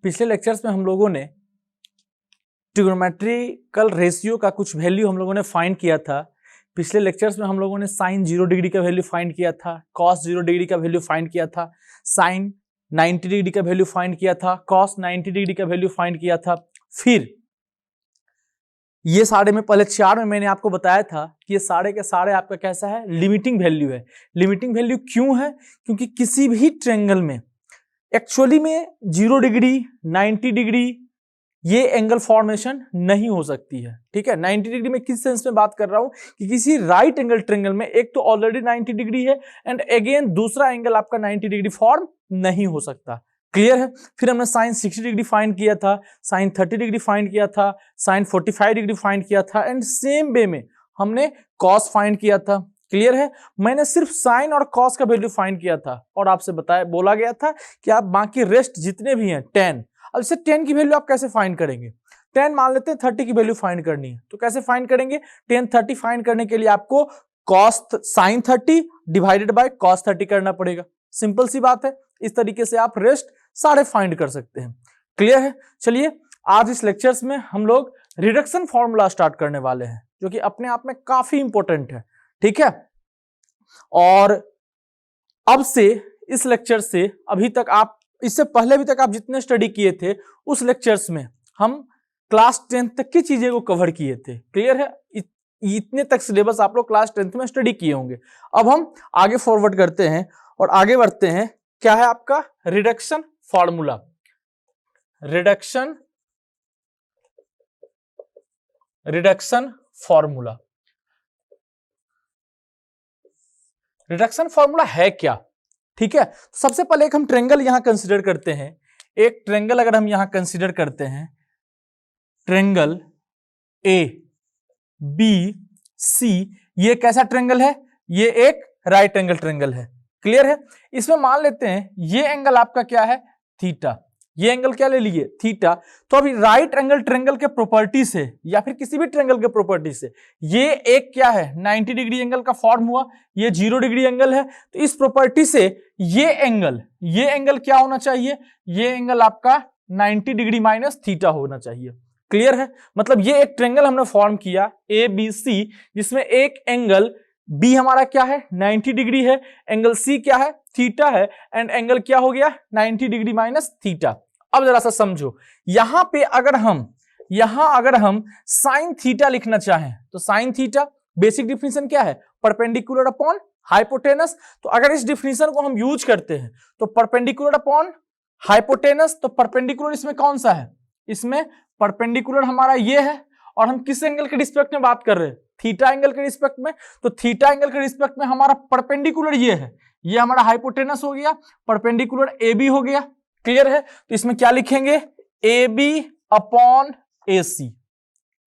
पिछले लेक्चर्स में हम लोगों ने ट्रिग्नोमेट्रिकल रेशियो का कुछ वैल्यू हम लोगों ने फाइंड किया था। पिछले लेक्चर्स में हम लोगों ने साइन 0 डिग्री का वैल्यू फाइंड किया था, कॉस 0 डिग्री का वैल्यू फाइंड किया था, साइन 90 डिग्री का वैल्यू फाइंड किया था, कॉस 90 डिग्री का वैल्यू फाइंड किया था। फिर ये सारे में पहले 4 में मैंने आपको बताया था कि ये सारे के सारे आपका कैसा है, लिमिटिंग वैल्यू है। लिमिटिंग वैल्यू क्यों है? क्योंकि किसी भी ट्रायंगल में एक्चुअली में 0 डिग्री 90 डिग्री ये एंगल फॉर्मेशन नहीं हो सकती है। ठीक है, 90 डिग्री में किस सेंस में बात कर रहा हूं कि किसी राइट एंगल ट्रायंगल में एक तो ऑलरेडी 90 डिग्री है एंड अगेन दूसरा एंगल आपका 90 डिग्री फॉर्म नहीं हो सकता। क्लियर है? फिर हमने साइन 60 डिग्री फाइंड किया था, साइन 30 डिग्री फाइंड किया था, साइन 45 डिग्री फाइंड किया था एंड सेम वे में हमने कॉस फाइंड किया था। क्लियर है? मैंने सिर्फ साइन और कॉस का वैल्यू फाइंड किया था और आपसे बोला गया था कि आप बाकी रेस्ट जितने भी हैं 10, अब इसे 10 की वैल्यू आप कैसे फाइंड करेंगे? 10 मान लेते हैं 30 की वैल्यू फाइंड करनी है, तो कैसे फाइंड करेंगे? 10 30 फाइंड करने के लिए आपको cos sine 30 divided by cos 30 करना पड़ेगा। सिंपल सी बात है। इस तरीके से आप रेस्ट सारे फाइंड कर सकते हैं। क्लियर है? चलिए आज इस लेक्चर्स में हम लोग रिडक्शन फॉर्मूला स्टार्ट करने वाले हैं, जो कि अपने आप में काफी इंपॉर्टेंट है। ठीक है, और अब से इस लेक्चर से अभी तक आप, इससे पहले भी तक आप जितने स्टडी किए थे उस लेक्चर्स में हम क्लास 10 तक की चीजें को कवर किए थे। क्लियर है? इतने तक सिलेबस आप लोग क्लास 10 में स्टडी किए होंगे। अब हम आगे फॉरवर्ड करते हैं और आगे बढ़ते हैं। क्या है आपका? Reduction formula. Reduction formula. Reduction formula है क्या? ठीक है, तो सबसे पहले एक हम ट्रायंगल यहां कंसीडर करते हैं। एक ट्रायंगल अगर हम यहां कंसीडर करते हैं, ट्रायंगल ए बी सी, ये कैसा ट्रायंगल है? ये एक राइट एंगल ट्रायंगल है। क्लियर है? इसमें मान लेते हैं ये एंगल आपका क्या है? थीटा। ये एंगल क्या ले लिए? थीटा। तो अभी राइट एंगल ट्रायंगल के प्रॉपर्टी से या फिर किसी भी ट्रायंगल के प्रॉपर्टी से ये एक क्या है? 90 डिग्री एंगल का फॉर्म हुआ, ये 0 डिग्री एंगल है। तो इस प्रॉपर्टी से ये एंगल क्या होना चाहिए? ये एंगल आपका 90 डिग्री माइनस थीटा होना चाहिए। क्लियर है? मतलब ये एक ट्रायंगल हमने फॉर्म किया ए बी सी, जिसमें एक एंगल बी हमारा क्या है? 90 डिग्री है, एंगल सी क्या है? थीटा है, एंड एंगल क्या हो गया? 90 डिग्री माइनस थीटा। अब जरा सा समझो, यहां पे अगर हम साइन थीटा लिखना चाहें तो साइन थीटा बेसिक डिफिनेशन क्या है? Perpendicular upon hypotenuse. तो अगर इस डिफिनेशन को हम यूज करते हैं तो परपेंडिकुलर अपॉन हाइपोटेनस, तो परपेंडिकुलर इसमें कौन सा है? इसमें परपेंडिकुलर हमारा ये है, और हम किस एंगल के रिस्पेक्ट में बात कर रहे हैं? थीटा एंगल के रिस्पेक्ट में। तो थीटा एंगल के रिस्पेक्ट में हमारा परपेंडिकुलर ये है, ये हमारा हाइपोटेनस हो गया, परपेंडिकुलर ए बी हो गया। क्लियर है? तो इसमें क्या लिखेंगे? A B upon A C.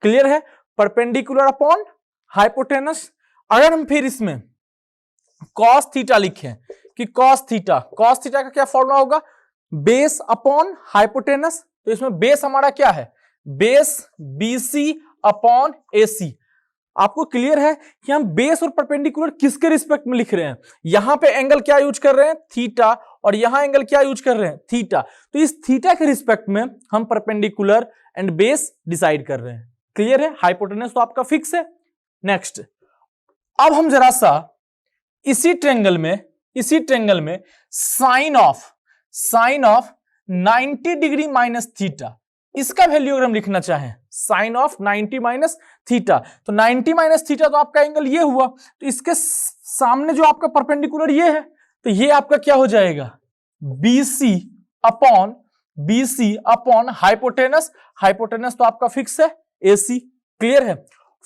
Clear है? Perpendicular upon hypotenuse. अगर हम फिर इसमें कॉस थीटा लिखें कि कॉस थीटा का क्या फॉर्मूला होगा? Base upon hypotenuse. तो इसमें बेस हमारा क्या है? Base BC upon AC। आपको क्लियर है कि हम बेस और परपेंडिकुलर किसके रिस्पेक्ट में लिख रहे हैं? यहां पे एंगल क्या यूज कर रहे हैं? थीटा, और यहां एंगल क्या यूज कर रहे हैं? थीटा। तो इस थीटा के रिस्पेक्ट में हम परपेंडिकुलर एंड बेस डिसाइड कर रहे हैं। क्लियर है? हाइपोटेनस तो आपका फिक्स है। नेक्स्ट, अब हम जरा सा इसी ट्रायंगल में sine of 90 degree minus theta, इसका वैल्यू अगर हम लिखना चाहें, साइन ऑफ 90 माइनस थीटा, तो 90 माइनस थीटा तो आपका एंगल ये हुआ, तो इसके सामने जो आपका परपेंडिकुलर ये है, तो ये आपका क्या हो जाएगा? BC upon hypotenuse. हाइपोटेनस तो आपका फिक्स है AC। क्लियर है?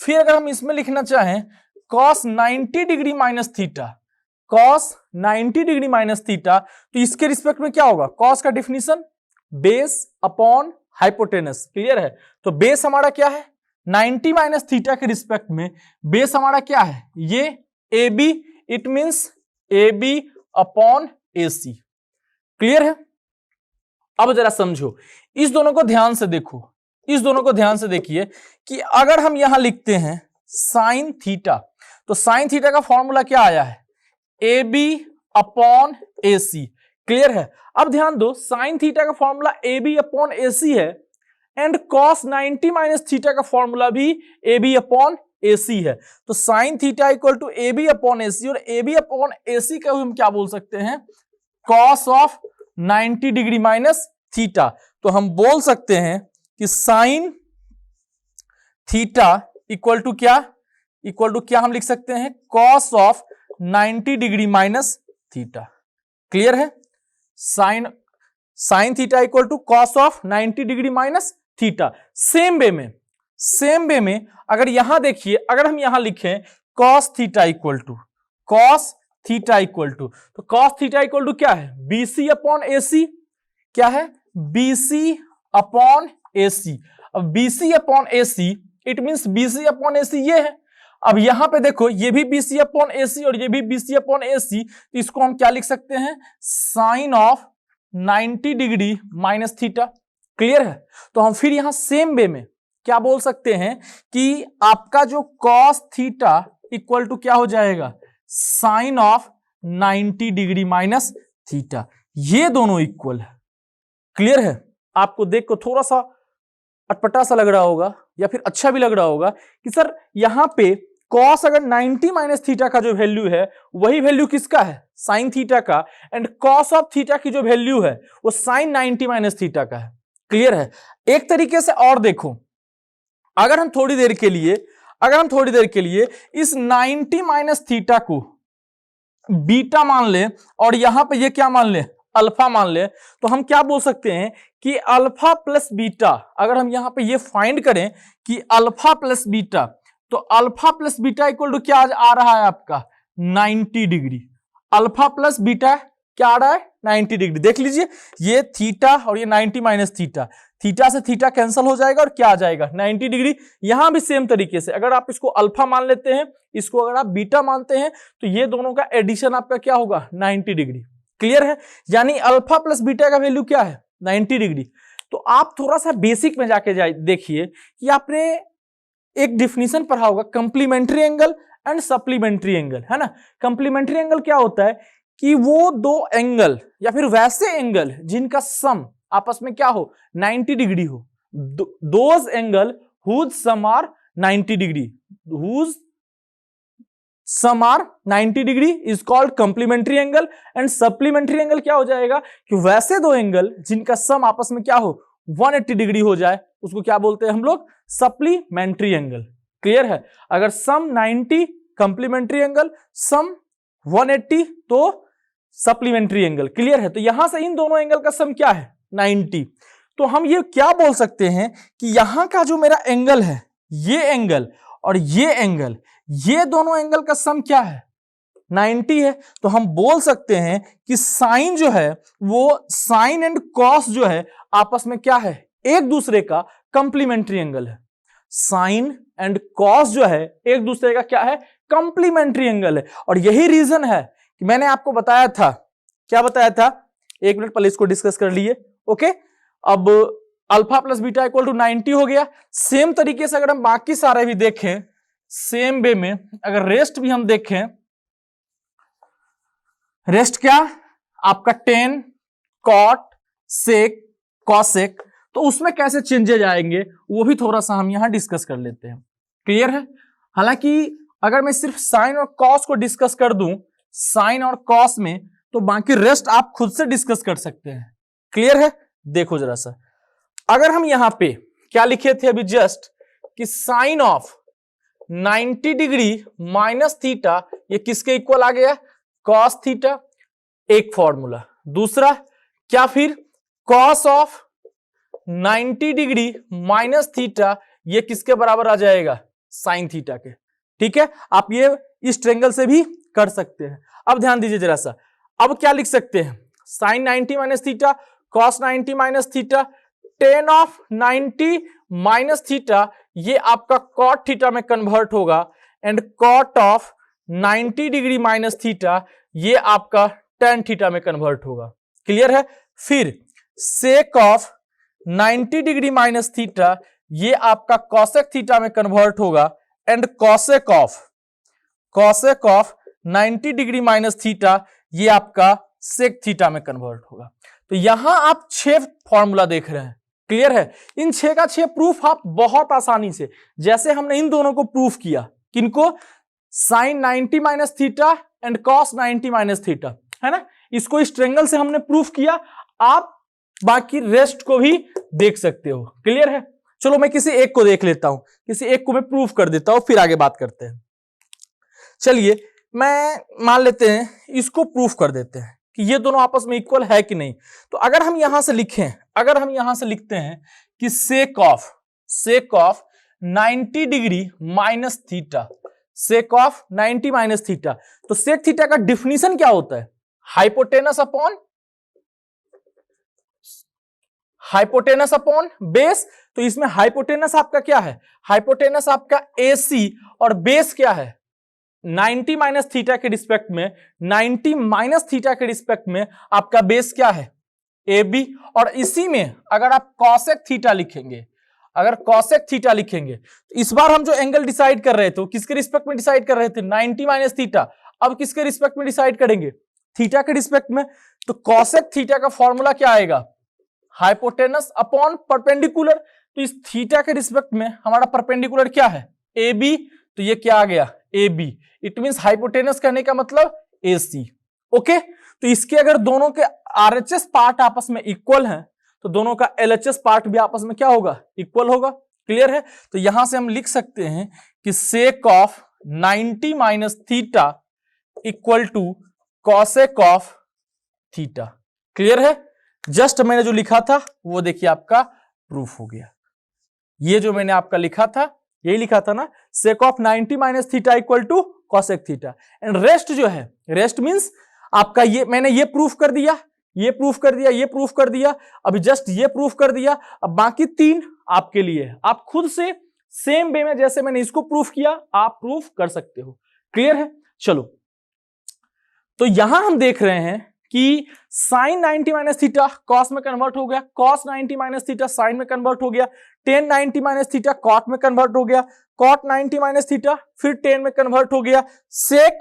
फिर अगर हम इसमें लिखना चाहें cos 90 डिग्री माइनस थीटा, तो इसके रिस्पेक्ट में क्या होगा? cos का definition base upon hypotenuse. Clear है? तो बेस हमारा क्या है? 90 माइनस थीटा के रिस्पेक्ट में बेस हमारा क्या है? ये AB, it means AB upon AC। Clear है? अब जरा समझो, इस दोनों को ध्यान से देखिए कि अगर हम यहां लिखते हैं साइन थीटा, तो साइन थीटा का फॉर्मूला क्या आया है? AB upon AC। क्लियर है। अब ध्यान दो, साइन थीटा का formula A B upon A C है एंड कॉस 90 माइनस थीटा का फॉर्मूला भी A B upon A C है। तो sine theta equal to A B upon A C, और ए बी अपॉन ए सी का हम क्या बोल सकते हैं, cos of 90 degree minus theta. तो हम बोल सकते हैं कि साइन थीटा इक्वल टू क्या, इक्वल टू क्या हम लिख सकते हैं, cos of 90 degree minus theta. Clear है। Sine theta equal to cos of 90 degree minus theta. Same way में अगर यहां देखिए, अगर हम यहां लिखें cos theta equal to, cos theta equal to, तो कॉस थीटा इक्वल टू क्या है, बीसी अपॉन एसी। क्या है, बीसी अपॉन एसी। अब BC upon AC it means BC upon AC ये है। अब यहां पे देखो, ये भी बीसी अपॉन एसी और ये भी बीसी अपॉन एसी, तो इसको हम क्या लिख सकते हैं, sine of 90 degree minus theta. Clear है। तो हम फिर यहां सेम वे में क्या बोल सकते हैं कि आपका जो कॉस थीटा इक्वल टू क्या हो जाएगा, sine of 90 degree minus theta. ये दोनों इक्वल है। क्लियर है। आपको देख को थोड़ा सा अटपटा सा लग रहा होगा या फिर अच्छा भी लग रहा होगा कि सर यहां पे कॉस अगर 90 माइनस थीटा का जो वैल्यू है वही वैल्यू किसका है, साइन थीटा का, एंड कॉस ऑफ थीटा की जो वैल्यू है वो साइन 90 माइनस थीटा का है। क्लियर है। एक तरीके से और देखो, अगर हम थोड़ी देर के लिए इस 90 माइनस थीटा को बीटा मान ले और यहां पे ये क्या मान ले, अल्फा मान ले, तो हम क्या बोल सकते हैं कि अल्फा प्लस बीटा, अगर हम यहां पे ये फाइंड करें कि अल्फा प्लस बीटा, तो alpha plus beta equal to क्या आ रहा है आपका, 90 डिग्री। अल्फा प्लस बीटा क्या आ रहा है, 90 डिग्री। देख लीजिए, ये थीटा और ये 90 माइनस थीटा, थीटा से थीटा कैंसिल हो जाएगा और क्या आ जाएगा, 90 डिग्री। यहां भी सेम तरीके से अगर आप इसको अल्फा मान लेते हैं, इसको अगर आप बीटा मानते हैं, तो ये दोनों का एडिशन आपका क्या होगा, 90 डिग्री। क्लियर है। यानी अल्फा प्लस बीटा का वैल्यू क्या है, 90 डिग्री। तो आप थोड़ा सा बेसिक में जाके देखिए कि आपने एक डिफिनीशन पढ़ा होगा, complementary angle and supplementary angle, है ना। कंप्लीमेंट्री एंगल क्या होता है कि वो दो एंगल या फिर वैसे एंगल जिनका सम आपस में क्या हो, 90 डिग्री हो, those angle whose sum are 90 degree, whose sum are 90 degree is called complementary angle. And supplementary angle क्या हो जाएगा कि वैसे दो एंगल जिनका सम आपस में क्या हो, 180 डिग्री हो जाए, उसको क्या बोलते हैं हम लोग, सप्लीमेंट्री एंगल। क्लियर है। अगर सम 90 कंप्लीमेंट्री एंगल, सम 180 तो सप्लीमेंट्री एंगल। क्लियर है। तो यहां से इन दोनों एंगल का सम क्या है, 90। तो हम ये क्या बोल सकते हैं कि यहां का जो मेरा एंगल है, ये एंगल और ये एंगल, ये दोनों एंगल का सम क्या है, 90 है। तो हम बोल सकते हैं कि साइन जो है वो साइन एंड कॉस जो है आपस में क्या है, एक दूसरे का कंप्लीमेंट्री एंगल है। साइन एंड कॉस जो है एक दूसरे का क्या है, कंप्लीमेंट्री एंगल है। और यही रीजन है कि मैंने आपको बताया था, क्या बताया था, एक मिनट पहले इसको डिस्कस कर लिए। ओके, अब alpha plus beta equal to 90 हो गया। सेम तरीके से अगर हम बाकी सारे भी देखें, सेम वे में अगर रेस्ट भी हम देखें, रेस्ट क्या आपका टेन, कॉट, सेक, कॉसेक, तो उसमें कैसे चेंजेज आएंगे वो भी थोड़ा सा हम यहां डिस्कस कर लेते हैं। क्लियर है। हालांकि अगर मैं सिर्फ साइन और कॉस को डिस्कस कर दूं, साइन और कॉस में, तो बाकी रेस्ट आप खुद से डिस्कस कर सकते हैं। क्लियर है। देखो जरा सा, अगर हम यहां पे क्या लिखे थे अभी जस्ट, कि sine of 90 degree minus theta, ये किसके इक्वल आ गया, कॉस थीटा, एक फॉर्मूला। दूसरा क्या, फिर cos of 90 degree minus theta, ये किसके बराबर आ जाएगा, साइन थीटा के। ठीक है। आप ये इस ट्रायंगल से भी कर सकते हैं। अब ध्यान दीजिए जरा सा, अब क्या लिख सकते हैं, sine 90 minus theta, cos 90 minus theta, tan of 90 minus theta, ये आपका कॉट थीटा में कन्वर्ट होगा, and cot of 90 degree minus theta, ये आपका टेन थीटा में कन्वर्ट होगा। क्लियर है। फिर sec of 90 degree minus theta, ये आपका कॉसेक थीटा में कन्वर्ट होगा, and cosec of 90 degree minus theta, ये आपका सेक थीटा में कन्वर्ट होगा। तो यहां आप 6 फॉर्मूला देख रहे हैं, क्लियर है। इन 6 का 6 प्रूफ आप बहुत आसानी से, जैसे हमने इन दोनों को प्रूफ किया, किनको, sine 90 minus theta and cos 90 minus theta, है ना, इसको इस ट्रायंगल से हमने प्रूफ किया। आप बाकी रेस्ट को भी देख सकते हो, क्लियर है। चलो मैं किसी एक को देख लेता हूं, किसी एक को मैं प्रूफ कर देता हूं, फिर आगे बात करते हैं। चलिए मैं मान लेते हैं इसको प्रूफ कर देते हैं कि ये दोनों आपस में इक्वल है कि नहीं। तो अगर हम यहां से लिखें, अगर हम यहां से लिखते हैं कि sec of 90 degree minus theta, sec of 90 minus theta, तो सेक थीटा का डिफिनीशन क्या होता है, हाइपोटेनस अपॉन बेस। तो इसमें हाइपोटेनस आपका क्या है, हाइपोटेनस आपका AC और बेस क्या है 90 माइनस थीटा के रिस्पेक्ट में, 90 माइनस थीटा के रिस्पेक्ट में आपका बेस क्या है AB। और इसी में अगर आप कॉसेक थीटा लिखेंगे, अगर कॉसेक थीटा लिखेंगे, तो इस बार हम जो एंगल डिसाइड कर रहे थे किसके रिस्पेक्ट में डिसाइड कर रहे थे, 90 माइनस थीटा। अब किसके रिस्पेक्ट में डिसाइड करेंगे, थीटा के रिस्पेक्ट में। तो कॉसेक थीटा का फॉर्मूला क्या आएगा, हाइपोटेनस अपॉन परपेंडिकुलर। तो इस थीटा के रिस्पेक्ट में हमारा परपेंडिकुलर क्या है, AB। तो ये क्या आ गया, AB। इट मींस हाइपोटेनस कहने का मतलब AC। ओके, तो इसके अगर दोनों के RHS पार्ट आपस में इक्वल हैं, तो दोनों का LHS पार्ट भी आपस में क्या होगा, इक्वल होगा, क्लियर है। तो यहां से हम लिख सकते हैं कि sec of 90 minus theta equal to cosec of theta, clear है। जस्ट मैंने जो लिखा था वो देखिए आपका प्रूफ हो गया। ये जो मैंने आपका लिखा था यही लिखा था ना, sec of 90 minus theta equal to cosec theta. And rest जो है, रेस्ट मींस आपका ये मैंने ये प्रूफ कर दिया, ये प्रूफ कर दिया, ये प्रूफ कर दिया, अभी जस्ट ये प्रूफ कर दिया। अब बाकी 3 आपके लिए है, आप खुद से सेम वे में जैसे मैंने इसको प्रूफ किया आप प्रूफ कर सकते हो, क्लियर है। चलो तो यहां हम देख रहे हैं कि साइन 90 माइनस थीटा कॉस में कन्वर्ट हो गया, कॉस 90 माइनस थीटा साइन में कन्वर्ट हो गया, टेन 90 माइनस थीटा कॉट में कन्वर्ट हो गया, कॉट 90 माइनस थीटा फिर टेन में कन्वर्ट हो गया, सेक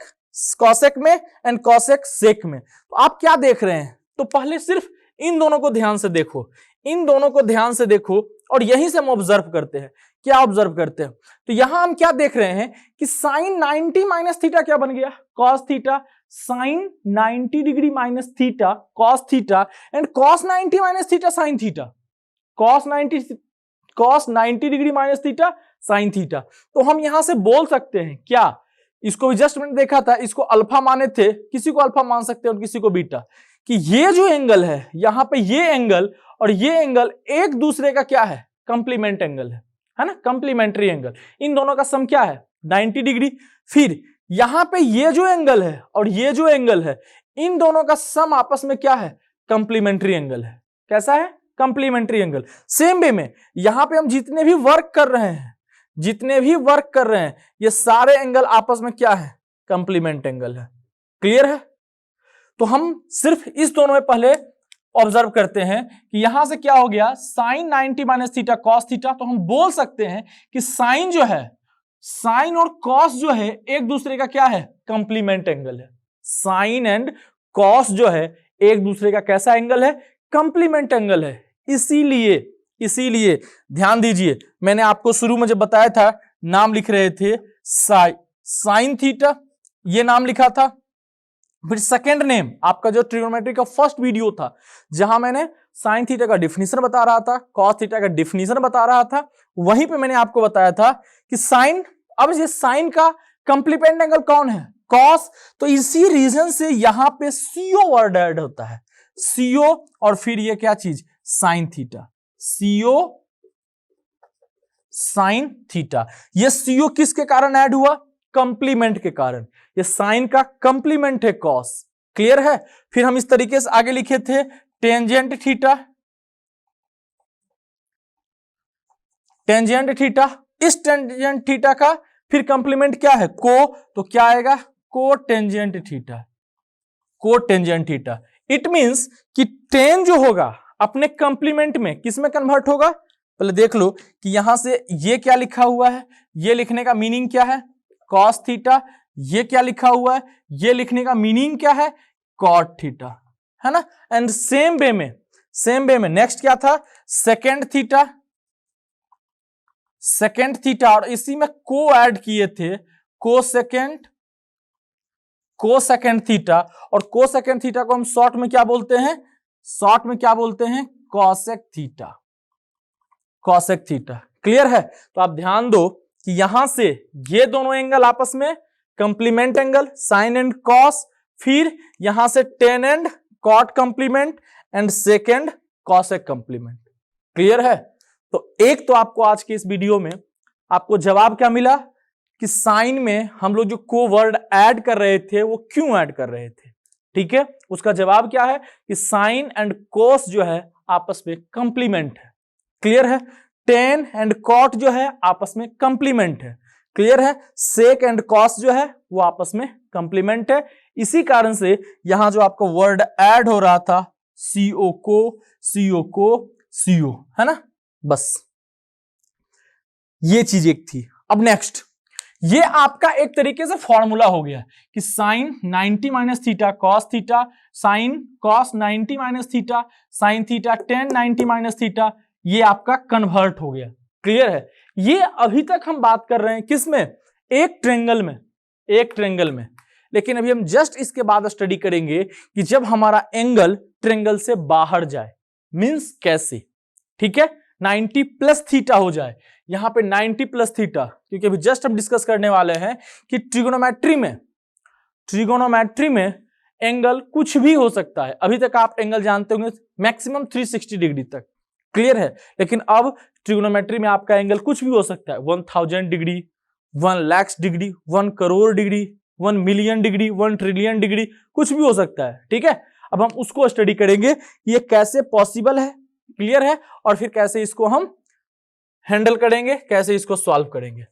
कॉसेक में एंड कॉसेक सेक में। तो आप क्या देख रहे हैं, तो पहले सिर्फ इन दोनों को ध्यान से देखो, इन दोनों को ध्यान से देखो और यहीं से हम ऑब्जर्व करते हैं। क्या ऑब्जर्व करते हैं, तो यहां हम क्या देख रहे हैं कि साइन 90 माइनस थीटा क्या बन गया, cos theta, sine 90 degree minus theta cos theta and cos 90 minus theta sine theta, cos 90 degree minus theta sine theta. तो हम यहां से बोल सकते हैं क्या, इसको भी जस्ट मैंने देखा था, इसको अल्फा माने थे, किसी को अल्फा मान सकते हैं और किसी को बीटा, कि ये जो एंगल है यहां पे ये एंगल और ये एंगल एक दूसरे का क्या है, कंप्लीमेंट एंगल है ना, कंप्लीमेंट्री एंगल। इन दोनों का सम क्या है 90 डिग्री। फिर यहां पे ये जो एंगल है और ये जो एंगल है इन दोनों का सम आपस में क्या है, कंप्लीमेंट्री एंगल है। कैसा है, कंप्लीमेंट्री एंगल। सेम वे में यहां पे हम जितने भी वर्क कर रहे हैं, जितने भी वर्क कर रहे हैं ये सारे एंगल आपस में क्या है, कंप्लीमेंट एंगल है, क्लियर है। तो हम सिर्फ इस दोनों में पहले ऑब्जर्व करते हैं कि यहां से क्या हो गया, sine 90 minus theta cos theta. तो हम बोल सकते हैं कि साइन जो है, साइन और कॉस जो है एक दूसरे का क्या है, कंप्लीमेंट एंगल है। साइन एंड कॉस जो है एक दूसरे का कैसा एंगल है, कंप्लीमेंट एंगल है। इसीलिए ध्यान दीजिए, मैंने आपको शुरू में जब बताया था नाम लिख रहे थे साइन थीटा, ये नाम लिखा था। फिर सेकेंड नेम आपका जो ट्रिग्नोमेट्री का फर्स्ट वीडियो था जहां मैंने साइन थीटा का डिफिनीशन बता रहा था, कॉस थीटा का डिफिनीशन बता रहा था, वहीं पे मैंने आपको बताया था कि साइन, अब ये साइन का कंप्लीमेंट एंगल कौन है, कॉस। तो इसी रीजन से यहां पे CO वर्ड ऐड होता है, CO और फिर ये क्या चीज, sine theta, CO sine theta. ये CO किसके कारण ऐड हुआ, कंप्लीमेंट के कारण। ये साइन का कंप्लीमेंट है कॉस, क्लियर है। फिर हम इस तरीके से आगे लिखे थे टेंजेंट थीटा, टेंजेंट थीटा। इस टेंजेंट थीटा का फिर कंप्लीमेंट क्या है, को, तो क्या आएगा, को टेंजेंट थीटा, को टेंजेंट थीटा। इट मींस कि टेन जो होगा अपने कंप्लीमेंट में किस में कन्वर्ट होगा, पहले देख लो कि यहां से ये क्या लिखा हुआ है, ये लिखने का मीनिंग क्या है, कॉस थीटा। ये क्या लिखा हुआ है, ये लिखने का मीनिंग क्या है, कॉट थीटा। है ना। एंड सेम वे में नेक्स्ट क्या था, सेकेंड थीटा, और इसी में को ऐड किए थे को सेकेंड थीटा, और को सेकेंड थीटा को हम शॉर्ट में क्या बोलते हैं, कॉसेक थीटा। क्लियर है। तो आप ध्यान दो कि यहां से ये दोनों एंगल आपस में complement angle, sine and cos, फिर यहां से tan and cot complement, and sec and cosec complement. Clear है। तो एक तो आपको आज के इस वीडियो में आपको जवाब क्या मिला कि साइन में हम लोग जो को वर्ड ऐड कर रहे थे वो क्यों ऐड कर रहे थे। ठीक है, उसका जवाब क्या है कि साइन एंड कोस जो है आपस में कंप्लीमेंट है। क्लियर है। टेन एंड कॉट जो है आपस में कंप्लीमेंट है। क्लियर है। सेक एंड कॉस जो है वो आपस में कंप्लीमेंट है। इसी कारण से यहां जो आपका वर्ड ऐड हो रहा था सीओ, है ना। बस ये चीज एक थी। अब नेक्स्ट, ये आपका एक तरीके से फॉर्मूला हो गया कि sine 90 minus theta cos theta, sine cos 90 minus theta, sine theta tan 90 minus theta, ये आपका कन्वर्ट हो गया। क्लियर है। ये अभी तक हम बात कर रहे हैं किसमें, एक ट्रेंगल में, लेकिन अभी हम जस्ट इसके बाद स्टडी करेंगे कि जब हमारा एंगल ट्रेंगल से बाहर जाए, मींस कैसे। ठीक है, 90 प्लस थीटा हो जाए, यहां पे 90 प्लस थीटा, क्योंकि अभी जस्ट हम डिस्कस करने वाले हैं कि ट्रिगोनोमेट्री में एंगल कुछ भी हो सकता है। अभी तक आप एंगल जानते होंगे मैक्सिमम 360 डिग्री तक। क्लियर है। लेकिन अब ट्रिगोनोमेट्री में आपका एंगल कुछ भी हो सकता है, 1000 degree, 1 lakh degree, 1 crore degree, 1 million degree, 1 trillion degree, कुछ भी हो सकता है। ठीक है, अब हम उसको स्टडी करेंगे ये कैसे पॉसिबल है। क्लियर है। और फिर कैसे इसको हम हैंडल करेंगे, कैसे इसको सॉल्व करेंगे।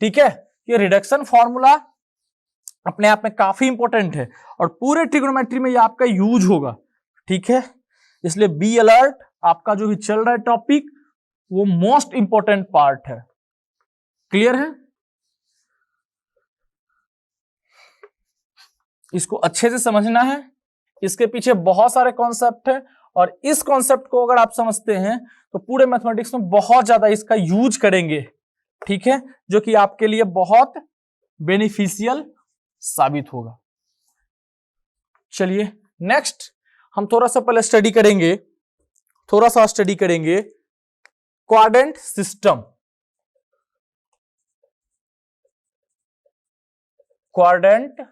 ठीक है, ये रिडक्शन फॉर्मूला अपने आप में काफी इंपॉर्टेंट है और पूरे ट्रिगोनोमेट्री में ये आपका यूज होगा। ठीक है, इसलिए बी अलर्ट, आपका जो भी चल रहा है टॉपिक वो मोस्ट इंपॉर्टेंट पार्ट है। क्लियर है। इसको अच्छे से समझना है, इसके पीछे बहुत सारे कॉन्सेप्ट है, और इस कॉन्सेप्ट को अगर आप समझते हैं तो पूरे मैथमेटिक्स में बहुत ज्यादा इसका यूज करेंगे। ठीक है, जो कि आपके लिए बहुत बेनिफिशियल साबित होगा। चलिए नेक्स्ट हम थोड़ा सा पहले स्टडी करेंगे क्वाड्रेंट सिस्टम। Quadrant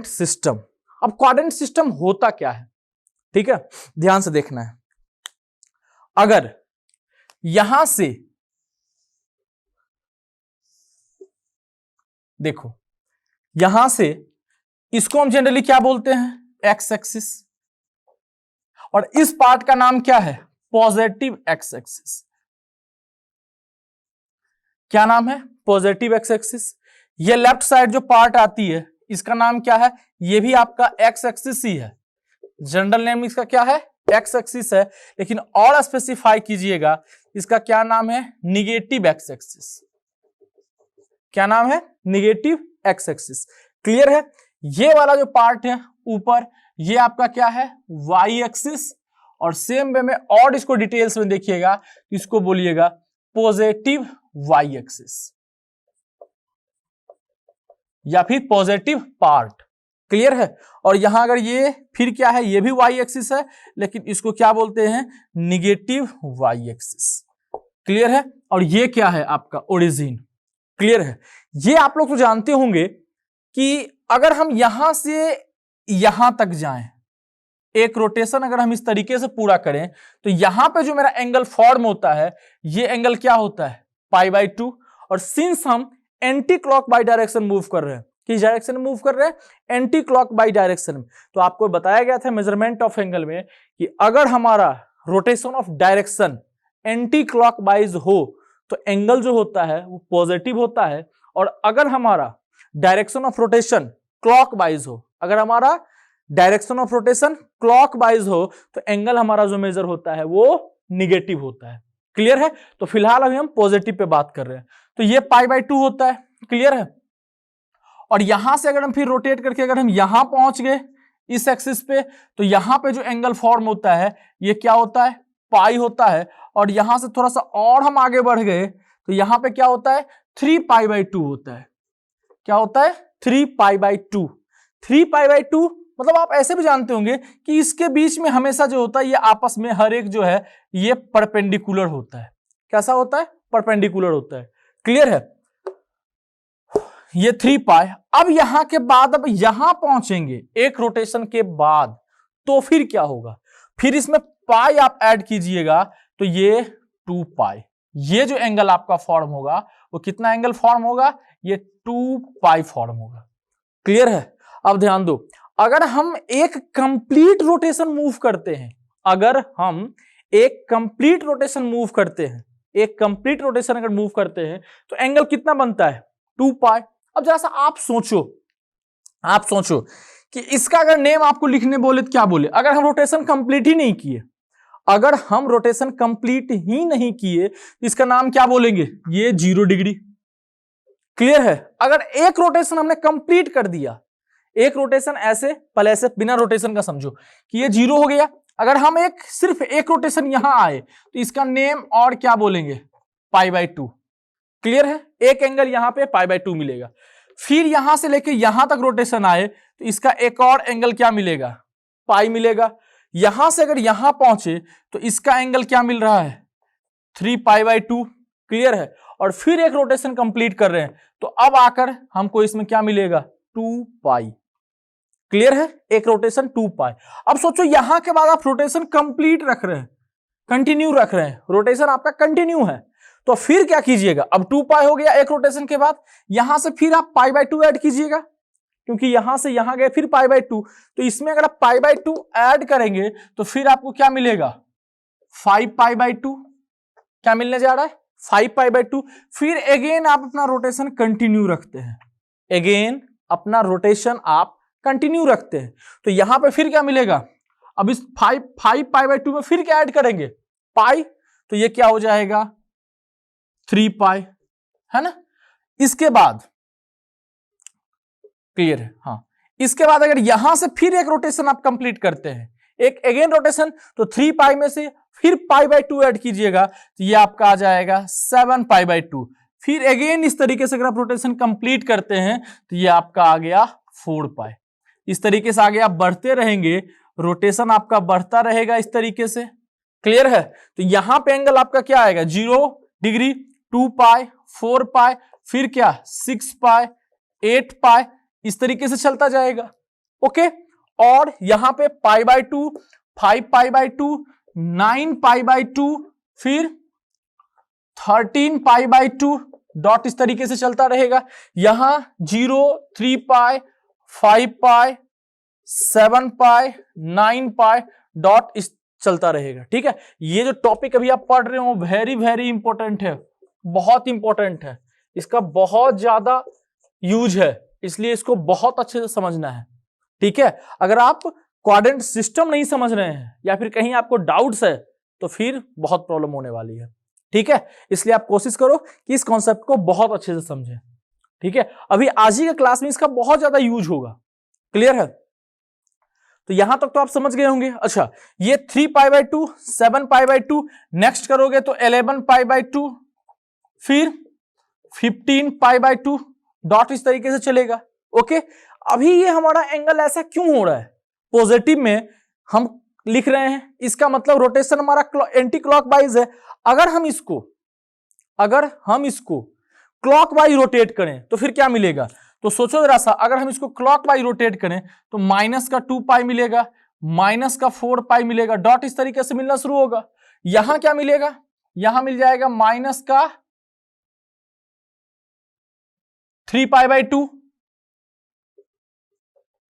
system. अब क्वाड्रेंट सिस्टम होता क्या है, ठीक है, ध्यान से देखना है। अगर यहां से देखो, यहां से इसको हम जनरली क्या बोलते हैं, एक्स एक्सिस, और इस पार्ट का नाम क्या है, पॉजिटिव एक्स एक्सिस। क्या नाम है, पॉजिटिव एक्स एक्सिस। ये लेफ्ट साइड जो पार्ट आती है इसका नाम क्या है, ये भी आपका एक्स एक्सिस ही है। जनरल नेम इसका क्या है, एक्स एक्सिस है, लेकिन और स्पेसिफाई कीजिएगा इसका क्या नाम है, निगेटिव एक्स एक्सिस। क्या नाम है, निगेटिव एक्स एक्सिस। क्लियर है। ये वाला जो पार्ट है ऊपर, ये आपका क्या है, वाई एक्सिस, और सेम वे में और इसको डिटेल्स में देखिएगा, इसको बोलिएगा पॉजिटिव वाई एक्सिस या फिर पॉजिटिव पार्ट। क्लियर है। और यहां अगर ये फिर क्या है, ये भी वाई एक्सिस है, लेकिन इसको क्या बोलते हैं, निगेटिव वाई एक्सिस। क्लियर है। और ये क्या है, आपका ओरिजिन। क्लियर है। ये आप लोग तो जानते होंगे कि अगर हम यहां से यहां तक जाएं, एक रोटेशन अगर हम इस तरीके से पूरा करें, तो यहां पे जो मेरा एंगल फॉर्म होता है, ये एंगल क्या होता है, π/2। और सिंस हम anti clock by direction move कर रहे हैं, किस डायरेक्शन में मूव कर रहे हैं, एंटी क्लॉक बाई डायरेक्शन में, तो आपको बताया गया था मेजरमेंट ऑफ एंगल में कि अगर हमारा rotation of direction anti clock wise हो तो एंगल जो होता है वो पॉजिटिव होता है, और अगर हमारा direction of rotation clock wise हो, अगर हमारा direction of rotation clock wise हो, तो एंगल हमारा जो मेजर होता है वो निगेटिव होता है। क्लियर है? तो फिलहाल अभी हम पॉजिटिव पे बात कर रहे हैं, तो ये π/2 होता है। क्लियर है? और यहां से अगर हम फिर रोटेट करके अगर हम यहां पहुंच गए इस एक्सिस पे, तो यहां पे जो एंगल फॉर्म होता है ये क्या होता है? पाई होता है। और यहां से थोड़ा सा और हम आगे बढ़ गए तो यहां पे क्या होता है? 3π/2 होता है। क्या होता है? 3π/2। 3π/2 मतलब आप ऐसे भी जानते होंगे कि इसके बीच में हमेशा जो होता है ये आपस में हर एक जो है ये परपेंडिकुलर होता है। कैसा होता है? परपेंडिकुलर होता है। क्लियर है? ये 3π। अब यहां के बाद अब यहां पहुंचेंगे एक रोटेशन के बाद, तो फिर क्या होगा? फिर इसमें पाई आप ऐड कीजिएगा तो ये 2π। ये जो एंगल आपका फॉर्म होगा वो कितना एंगल फॉर्म होगा? ये 2π फॉर्म होगा। क्लियर है? अब ध्यान दो, अगर हम एक कंप्लीट रोटेशन मूव करते हैं, अगर हम एक कंप्लीट रोटेशन मूव करते हैं, एक कंप्लीट रोटेशन अगर मूव करते हैं तो एंगल कितना बनता है? 2π। अब जरा सा आप सोचो कि इसका अगर नेम आपको लिखने बोले तो क्या बोले? अगर हम रोटेशन कंप्लीट ही नहीं किए, अगर हम रोटेशन कंप्लीट ही नहीं किए तो इसका नाम क्या बोलेंगे? ये 0 डिग्री। क्लियर है? अगर एक रोटेशन हमने कंप्लीट कर दिया, एक रोटेशन ऐसे पहले ऐसे बिना रोटेशन का समझो कि ये 0 हो गया। अगर हम सिर्फ एक रोटेशन यहां आए तो इसका नेम और क्या बोलेंगे? π/2। क्लियर है? एक एंगल यहां पे π/2 मिलेगा। फिर यहां से लेके यहां तक रोटेशन आए तो इसका एक और एंगल क्या मिलेगा? पाई मिलेगा। यहां से अगर यहां पहुंचे तो इसका एंगल क्या मिल रहा है? 3π/2। क्लियर है? और फिर एक रोटेशन कंप्लीट कर रहे हैं तो अब आकर हमको इसमें क्या मिलेगा? 2π। क्लियर है? एक रोटेशन 2π। अब सोचो यहां के बाद आप रोटेशन कंप्लीट रख रहे हैं, कंटिन्यू रख रहे हैं, रोटेशन आपका कंटिन्यू है, तो फिर क्या कीजिएगा? अब 2π हो गया एक रोटेशन के बाद, यहां से फिर आप π/2 ऐड कीजिएगा, क्योंकि यहां से यहां गए फिर π/2, तो इसमें अगर आप π/2 ऐड करेंगे तो फिर आपको क्या मिलेगा? 5π/2। क्या मिलने जा रहा है? 5π/2। फिर अगेन आप अपना रोटेशन कंटिन्यू रखते हैं, अगेन अपना रोटेशन आप कंटिन्यू रखते हैं, तो यहां पे फिर क्या मिलेगा? अब इस 5π/2 में फिर क्या ऐड करेंगे? पाई, तो ये क्या हो जाएगा? 3π, है ना? इसके बाद क्लियर है? हाँ, इसके बाद अगर यहां से फिर एक रोटेशन आप कंप्लीट करते हैं, एक अगेन रोटेशन, तो 3π में से फिर π/2 ऐड कीजिएगा तो ये आपका आ जाएगा 7π/2। फिर अगेन इस तरीके से अगर आप रोटेशन कंप्लीट करते हैं तो ये आपका आ गया 4π। इस तरीके से आगे आप बढ़ते रहेंगे, रोटेशन आपका बढ़ता रहेगा इस तरीके से। क्लियर है? तो यहां पे एंगल आपका क्या आएगा? 0 डिग्री, 2π, 4π, फिर क्या? 6π, 8π, इस तरीके से चलता जाएगा। ओके, और यहां पे π/2, 5π/2, 9π/2, फिर 13π/2 डॉट इस तरीके से चलता रहेगा। यहां 0, 3π, 5π, 7π, 9π डॉट इस चलता रहेगा। ठीक है? ये जो टॉपिक अभी आप पढ़ रहे हो वेरी वेरी इंपॉर्टेंट है, बहुत इंपॉर्टेंट है, इसका बहुत ज्यादा यूज है, इसलिए इसको बहुत अच्छे से समझना है। ठीक है? अगर आप क्वाड्रेंट सिस्टम नहीं समझ रहे हैं या फिर कहीं आपको डाउट्स है तो फिर बहुत प्रॉब्लम होने वाली है। ठीक है? इसलिए आप कोशिश करो कि इस कॉन्सेप्ट को बहुत अच्छे से समझें। ठीक है? अभी आज ही के क्लास में इसका बहुत ज्यादा यूज होगा। क्लियर है? तो यहां तक तो आप समझ गए होंगे। अच्छा, ये 3π/2, 7π/2, नेक्स्ट करोगे तो 11π/2, फिर 15π/2 डॉट इस तरीके से चलेगा। ओके, अभी ये हमारा एंगल ऐसा क्यों हो रहा है? पॉजिटिव में हम लिख रहे हैं, इसका मतलब रोटेशन हमारा एंटी क्लॉकवाइज है। अगर हम इसको क्लॉकवाइज रोटेट करें तो फिर क्या मिलेगा? तो सोचो जरा सा, अगर हम इसको क्लॉकवाइज रोटेट करें तो माइनस का 2π मिलेगा, माइनस का 4π मिलेगा, डॉट इस तरीके से मिलना शुरू होगा। यहां क्या मिलेगा? यहां मिल जाएगा माइनस का 3π/2,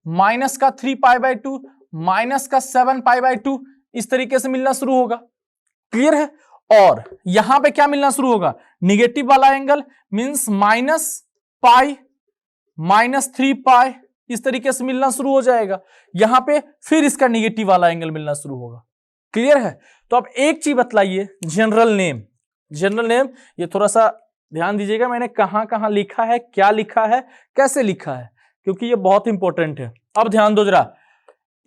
माइनस का 3π/2, माइनस का 7π/2, इस तरीके से मिलना शुरू होगा। क्लियर है? और यहां पे क्या मिलना शुरू होगा? निगेटिव वाला angle means minus pi, minus 3π, इस तरीके से मिलना शुरू हो जाएगा। यहां पे फिर इसका निगेटिव वाला एंगल मिलना शुरू होगा। क्लियर है? तो अब एक चीज बतलाइए, जनरल नेम जनरल नेम, ये थोड़ा सा ध्यान दीजिएगा मैंने कहां कहां लिखा है, क्या लिखा है, कैसे लिखा है, क्योंकि ये बहुत इंपॉर्टेंट है। अब ध्यान दो जरा,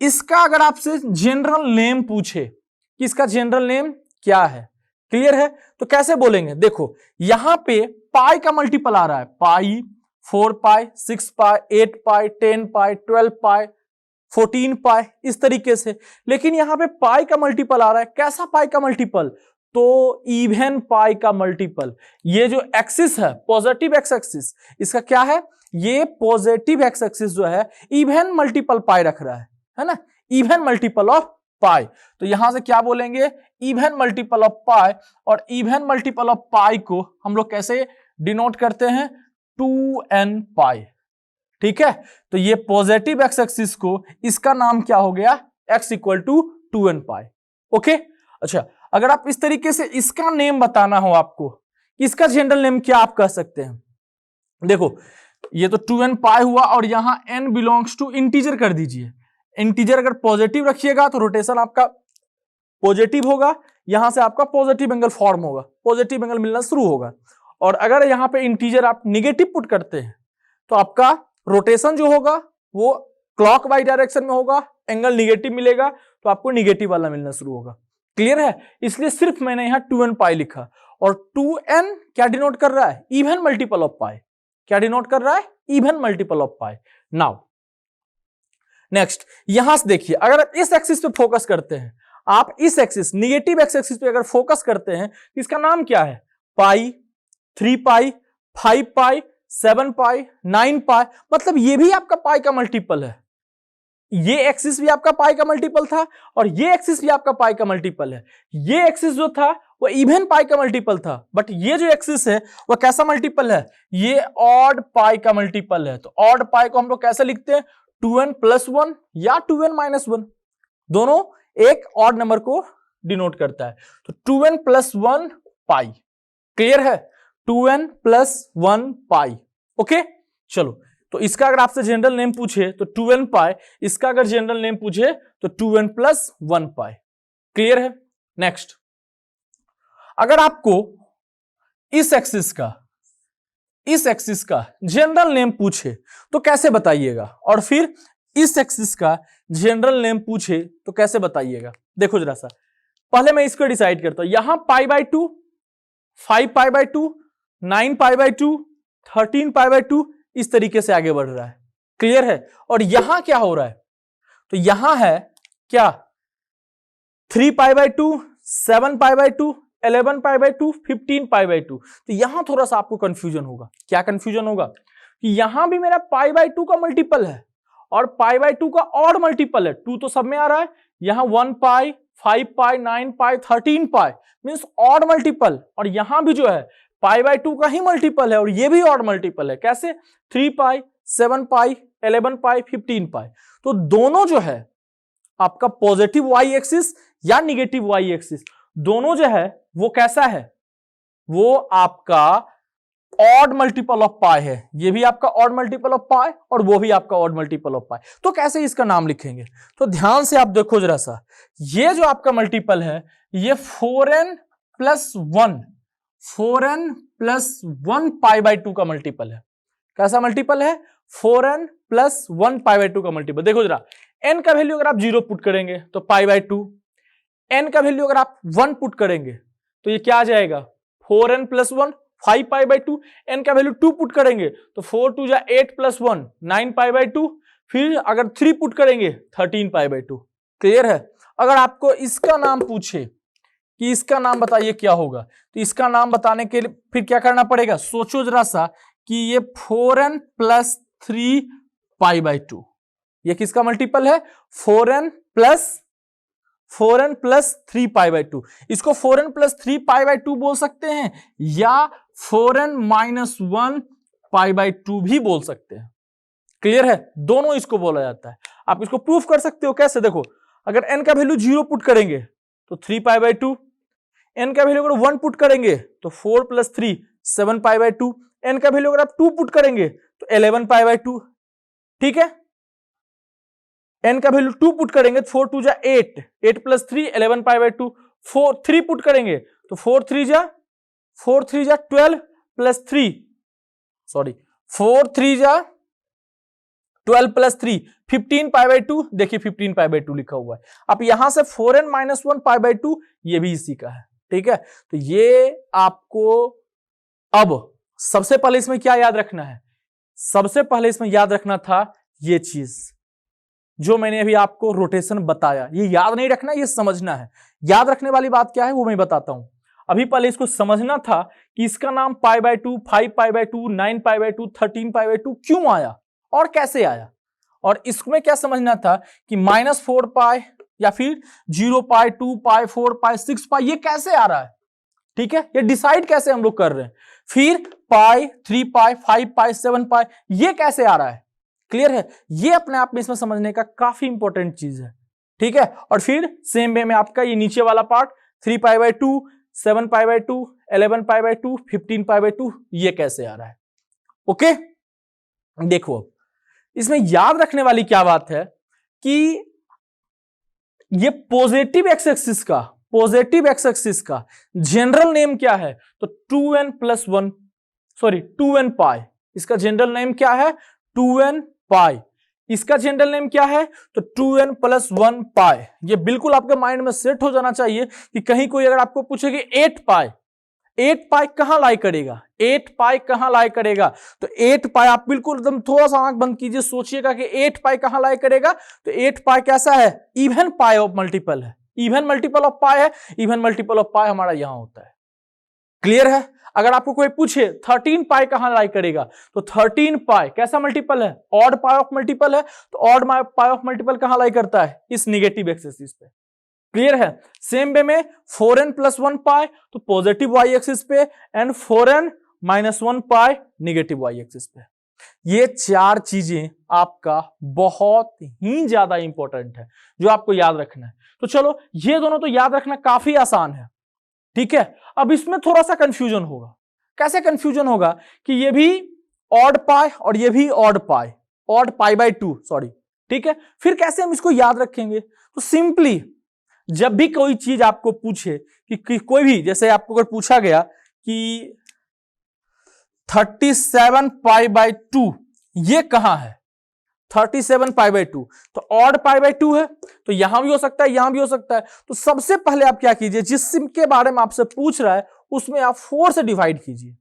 इसका अगर आपसे जनरल नेम पूछे कि इसका जनरल नेम क्या है, क्लियर है, तो कैसे बोलेंगे? देखो यहां पे पाई का मल्टीपल आ रहा है, पाई, 4 पाई, 6 पाई, 8 पाई, 10 पाई, 12 पाई, 14 पाई, इस तरीके से। लेकिन यहां पे पाई का मल्टीपल आ रहा है, कैसा पाई का मल्टीपल? तो इवन पाई का मल्टीपल। ये जो एक्सिस है पॉजिटिव एक्स एक्सिस, इसका क्या है? ये पॉजिटिव एक्स एक्सिस जो है इवन मल्टीपल पाई रख रहा है ना, इवन मल्टीपल ऑफ पाई। तो यहां से क्या बोलेंगे? इवन मल्टीपल ऑफ पाई। और इवन मल्टीपल ऑफ पाई को हम लोग कैसे डिनोट करते हैं? 2n पाई, ठीक है। तो ये पॉजिटिव एक्स एक्सिस को, इसका नाम क्या हो गया? x equal to 2n pi. Okay, अच्छा, अगर आप इस तरीके से इसका नेम बताना हो आपको, इसका जनरल नेम क्या आप कह सकते हैं? देखो ये तो 2n पाई हुआ और यहां n बिलोंग्स टू इंटीजर कर दीजिए। इंटीजर अगर पॉजिटिव रखिएगा तो रोटेशन आपका पॉजिटिव होगा, यहां से आपका पॉजिटिव एंगल फॉर्म होगा, पॉजिटिव एंगल मिलना शुरू होगा। और अगर यहां पे इंटीजर आप निगेटिव पुट करते हैं तो आपका रोटेशन जो होगा वो क्लॉक वाइज डायरेक्शन में होगा, एंगल निगेटिव मिलेगा, तो आपको निगेटिव वाला मिलना शुरू होगा। क्लियर है? इसलिए सिर्फ मैंने यहां 2n पाई लिखा। और 2n क्या डिनोट कर रहा है? इवन मल्टीपल ऑफ पाई। क्या डिनोट कर रहा है? Even multiple of pi. Now next, यहां से देखिए, अगर आप इस एक्सिस पे फोकस करते हैं, आप इस एक्सिस निगेटिव एक्स एक्सिस पे अगर फोकस करते हैं, इसका नाम क्या है? पाई, 3 पाई, 5 पाई, 7 पाई, 9 पाई, मतलब ये भी आपका पाई का मल्टीपल है। ये एक्सिस भी आपका पाई का मल्टीपल था और ये एक्सिस भी आपका पाई का मल्टीपल है। ये एक्सिस जो था वो इवन पाई का मल्टीपल था, बट ये जो एक्सिस है वो कैसा मल्टीपल है? ये ऑड पाई का मल्टीपल है। तो ऑड पाई को हम लोग कैसे लिखते हैं? 2n + 1 या 2n - 1, दोनों एक ऑड नंबर को डिनोट करता है। तो 2n + 1 पाई, क्लियर है? 2n + 1 पाई। ओके, चलो, तो इसका अगर आपसे जनरल नेम पूछे तो 2n पाई, इसका अगर जनरल नेम पूछे तो 2n + 1 पाई। क्लियर है? नेक्स्ट, अगर आपको इस एक्सिस का जनरल नेम पूछे तो कैसे बताइएगा? और फिर इस एक्सिस का जनरल नेम पूछे तो कैसे बताइएगा? देखो जरा सा, पहले मैं इसको डिसाइड करता हूं। यहां π/2, 5 π/2, 9 π/2, 13 π/2, इस तरीके से आगे बढ़ रहा है। क्लियर है? और यहां क्या हो रहा है? तो यहां है क्या? 3 π/2, 7 π/2, 11 π/2, 15 π/2। तो यहां थोड़ा सा आपको कंफ्यूजन होगा। क्या कंफ्यूजन होगा? कि यहां भी मेरा π/2 का मल्टीपल है और π/2 का ऑड मल्टीपल है। 2 तो सब में आ रहा है, यहां 1 पाई, 5 पाई, 9 पाई, 13 पाई, मींस ऑड मल्टीपल। और यहां भी जो है π/2 का ही मल्टीपल है और ये भी ऑड मल्टीपल है। कैसे? 3 पाई, 7 पाई, 11 पाई, 15 पाई। तो दोनों जो है आपका पॉजिटिव वाई एक्सिस या निगेटिव वाई एक्सिस, दोनों जो है वो कैसा है? वो आपका ऑड मल्टीपल ऑफ पाई है। ये भी आपका ऑड मल्टीपल ऑफ पाई और वो भी आपका ऑड मल्टीपल ऑफ पाई। तो कैसे इसका नाम लिखेंगे? तो ध्यान से आप देखो जरा सा, ये जो आपका मल्टीपल है ये 4n + 1, 4n + 1 π/2 का मल्टीपल है। कैसा मल्टीपल है? 4n + 1 π/2 का मल्टीपल। देखो जरा, n का वैल्यू अगर आप 0 पुट करेंगे तो π/2, n का वैल्यू अगर आप 1 पुट करेंगे तो ये क्या आ जाएगा? 4n + 1, 5 π/2, n का वैल्यू 2 पुट करेंगे तो 4 2 जा 8 + 1, 9 π/2, फिर अगर 3 पुट करेंगे 13 π/2। क्लियर है? अगर आपको इसका नाम पूछे कि इसका नाम बताइए क्या होगा, तो इसका नाम बताने के लिए फिर क्या करना पड़ेगा? सोचो जरा सा कि ये 4n + 3 π/2, ये किसका मल्टीपल है? 4n + 3 π/2। इसको 4n + 3 π/2 बोल सकते हैं या 4n - 1 π/2 भी बोल सकते हैं। क्लियर है? दोनों इसको बोला जाता है। आप इसको प्रूफ कर सकते हो। कैसे? देखो, अगर n का वैल्यू 0 पुट करेंगे तो 3 π/2, n का वैल्यू अगर 1 पुट करेंगे तो 4 + 3 7 π/2, n का वैल्यू अगर आप 2 पुट करेंगे तो 11 π/2। ठीक है? n का वैल्यू 2 पुट करेंगे तो 4 2 जा 8, 8 + 3 11 π/2, 3 पुट करेंगे तो 4 3 जा 4 3 जा 12 प्लस 3, सॉरी 4 3 जा 12 प्लस 3 15 पाई बाई 2, देखिए 15 पाई बाई 2 लिखा हुआ है। अब यहां से 4n माइनस 1 पाई बाई 2, ये भी इसी का है, ठीक है। तो ये आपको अब सबसे पहले इसमें क्या याद रखना है, सबसे पहले इसमें याद रखना था ये चीज जो मैंने अभी आपको रोटेशन बताया, ये याद नहीं रखना, ये समझना है। याद रखने वाली बात क्या है वो मैं बताता हूं। अभी पहले इसको समझना था कि इसका नाम पाई by 2, 5 pi by 2, 9 pi by 2, 13 pi by 2 क्यों आया और कैसे आया, और इसमें क्या समझना था कि -4 पाई या फिर 0 पाई, 2 पाई, 4 पाई, 6 पाई ये कैसे आ रहा है, ठीक है, ये डिसाइड कैसे हम लोग कर रहे हैं। फिर पाई, 3 पाई, 5 पाई, 7 पाई ये कैसे आ रहा है, क्लियर है। ये अपने आप में इसमें समझने का काफी इंपॉर्टेंट चीज है, ठीक है। और फिर सेम वे में आपका ये नीचे वाला part 3 pi by 2, 7 pi by 2, 11 pi by 2, 15 pi by 2 ये कैसे आ रहा है। ओके, देखो इसमें याद रखने वाली क्या बात है कि ये पॉजिटिव एक्स एक्सिस का जनरल नेम क्या है, तो 2n प्लस 1, सॉरी 2n पाई, इसका जनरल नेम क्या है 2n पाई, इसका जनरल नेम क्या है तो 2n प्लस 1 पाई। ये बिल्कुल आपके माइंड में सेट हो जाना चाहिए कि कहीं कोई अगर आपको पूछे कि 8 पाई कहां लाई करेगा, 8 पाई कहां लाई करेगा, तो 8 पाई आप बिल्कुल एकदम थोड़ा सा आंख बंद कीजिए, सोचिएगा कि 8 पाई कहां लाई करेगा, तो 8 पाई कैसा है, इवन पाई ऑफ मल्टीपल है, इवन मल्टीपल ऑफ पाई है, इवन मल्टीपल ऑफ पाई हमारा यहां होता है, क्लियर है। अगर आपको कोई पूछे 13 पाई कहां लाई करेगा, तो 13 पाई कैसा मल्टीपल है, ऑड पाई ऑफ मल्टीपल है, तो ऑड पाई ऑफ मल्टीपल कहां लाई करता है, इस निगेटिव एक्सिस पे, क्लियर है। सेम वे में 4n प्लस 1 पाई तो पॉजिटिव वाई एक्सिस पे, and 4n minus 1 pi negative y axis पे। ये चार चीजें आपका बहुत ही ज्यादा इंपॉर्टेंट है जो आपको याद रखना है। तो चलो ये दोनों तो याद रखना काफी आसान है, ठीक है। अब इसमें थोड़ा सा कंफ्यूजन होगा, कैसे कंफ्यूजन होगा कि ये भी ऑड पाई और ये भी ऑड पाई बाई 2, सॉरी, ठीक है। फिर कैसे हम इसको याद रखेंगे, तो सिंपली जब भी कोई चीज आपको पूछे कि कोई भी, जैसे आपको अगर पूछा गया कि 37 पाई बाई 2 ये कहां है, 37 पाई बाई 2 तो ऑड पाई बाई 2 है, तो यहां भी हो सकता है, यहां भी हो सकता है। तो सबसे पहले आप क्या कीजिए, जिसके बारे में आपसे पूछ रहा है उसमें आप 4 से डिवाइड कीजिए।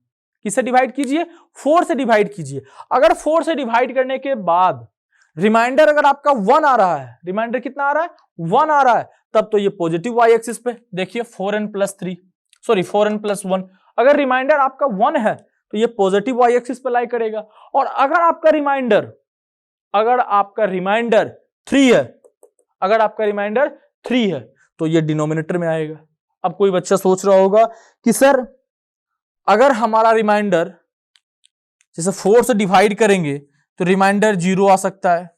किससे डिवाइड कीजिए, 4 से डिवाइड कीजिए। अगर 4 से डिवाइड करने के बाद रिमाइंडर अगर आपका 1 आ रहा है, रिमाइंडर कितना आ रहा है 1 आ रहा है, तब तो ये पॉजिटिव वाई एक्सिस पे, देखिए 4n plus 3, sorry 4n plus 1। अगर रिमाइंडर आपका 1 है तो ये पॉजिटिव वाई एक्सिस पे लाई करेगा। और अगर आपका रिमाइंडर 3 है, अगर आपका रिमाइंडर 3 है तो ये डिनोमिनेटर में आएगा। अब कोई बच्चा सोच रहा होगा कि सर अगर हमारा रिमाइंडर जैसे 4 से डिवाइड करेंगे तो रिमाइंडर 0 आ सकता है,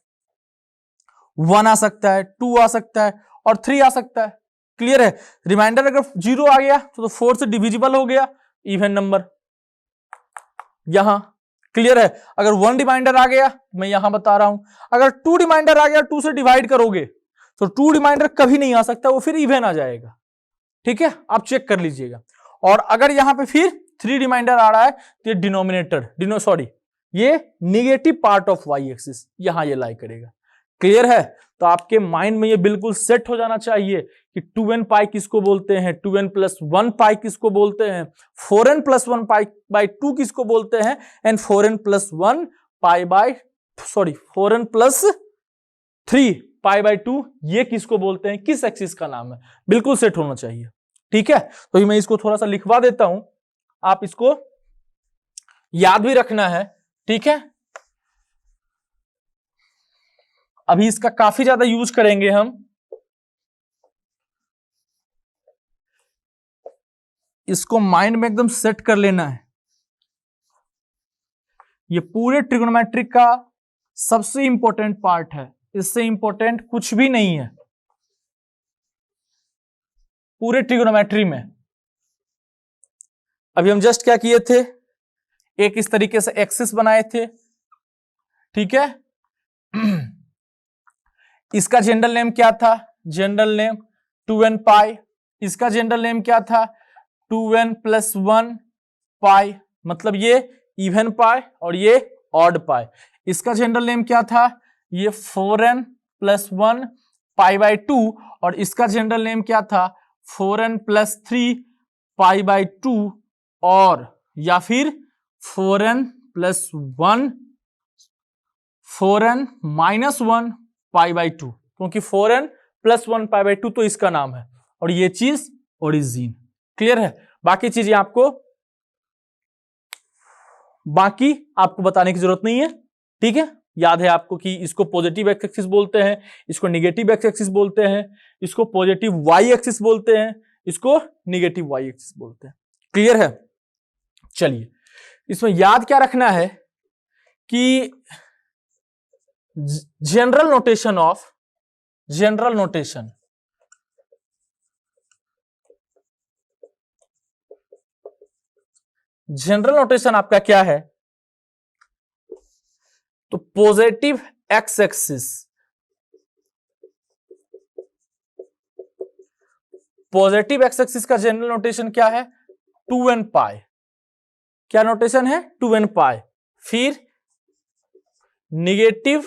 1 आ सकता है, 2 आ सकता है और 3 आ सकता है, क्लियर है। रिमाइंडर अगर 0 आ गया तो 4 से डिविजिबल हो गया, इवन नंबर यहां, क्लियर है। अगर 1 रिमाइंडर आ गया, मैं यहां बता रहा हूं, अगर 2 रिमाइंडर आ गया, 2 से डिवाइड करोगे तो 2 रिमाइंडर कभी नहीं आ सकता, वो फिर इवन आ जाएगा, ठीक है, आप चेक कर लीजिएगा। और अगर यहां पे फिर 3 रिमाइंडर आ रहा है तो ये डिनोमिनेटर सॉरी ये negative part of y axis यहां ये लाई करेगा, क्लियर है। तो आपके माइंड में ये बिल्कुल सेट हो जाना चाहिए कि 2n पाई किसको बोलते हैं, 2n प्लस 1 पाई किसको बोलते हैं, 4n प्लस 1 पाई बाई 2 किसको बोलते हैं, and 4n plus 1 pi by 4n plus 3 pi by 2 ये किसको बोलते हैं, किस एक्सिस का नाम है, बिल्कुल सेट होना चाहिए, ठीक है। तो मैं इसको थोड़ा सा लिखवा देता हूं, आप इसको याद भी रखना है, ठीक है। अभी इसका काफी ज्यादा यूज करेंगे हम, इसको माइंड में एकदम सेट कर लेना है। ये पूरे ट्रिगोनोमेट्रिक का सबसे इंपॉर्टेंट पार्ट है, इससे इंपॉर्टेंट कुछ भी नहीं है पूरे ट्रिगोनोमेट्री में। अभी हम जस्ट क्या किए थे, एक इस तरीके से एक्सिस बनाए थे, ठीक है। इसका जनरल नेम क्या था, जनरल नेम 2n पाई, इसका जनरल नेम क्या था 2n प्लस 1 पाई, मतलब ये इवन पाई और ये ऑड पाई। इसका जनरल नेम क्या था, ये 4n + 1 π/2, और इसका जनरल नेम क्या था, 4n + 3 π/2, और या फिर 4n + 1 4n - 1 π/2, क्योंकि 4n + 1 π/2 तो इसका नाम है, और ये चीज ओरिजिन। क्लियर है? बाकी आपको बताने की जरूरत नहीं है। ठीक है, याद है आपको कि इसको पॉजिटिव एक्स एक्सिस बोलते हैं, इसको निगेटिव एक्स एक्सिस बोलते हैं, इसको पॉजिटिव वाई एक्सिस बोलते हैं, इसको निगेटिव वाई एक्सिस बोलते हैं। क्लियर है? चलिए, इसमें याद क्या रखना है कि जनरल नोटेशन आपका क्या है, तो पॉजिटिव एक्स एक्सिस, का जनरल नोटेशन क्या है, 2n पाई। क्या नोटेशन है, 2n पाई। फिर निगेटिव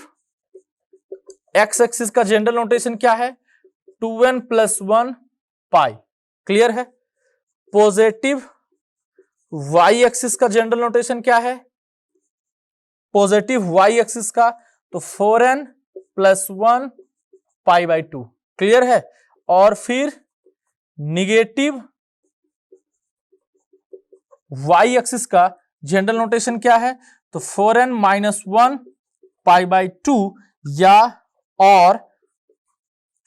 एक्स एक्सिस का जनरल नोटेशन क्या है, 2n + 1 पाई। क्लियर है? पॉजिटिव वाई एक्सिस का जनरल नोटेशन क्या है, पॉजिटिव वाई एक्सिस का, तो 4n + 1 π/2। क्लियर है? और फिर निगेटिव वाई एक्सिस का जनरल नोटेशन क्या है, तो 4n - 1 π/2 या और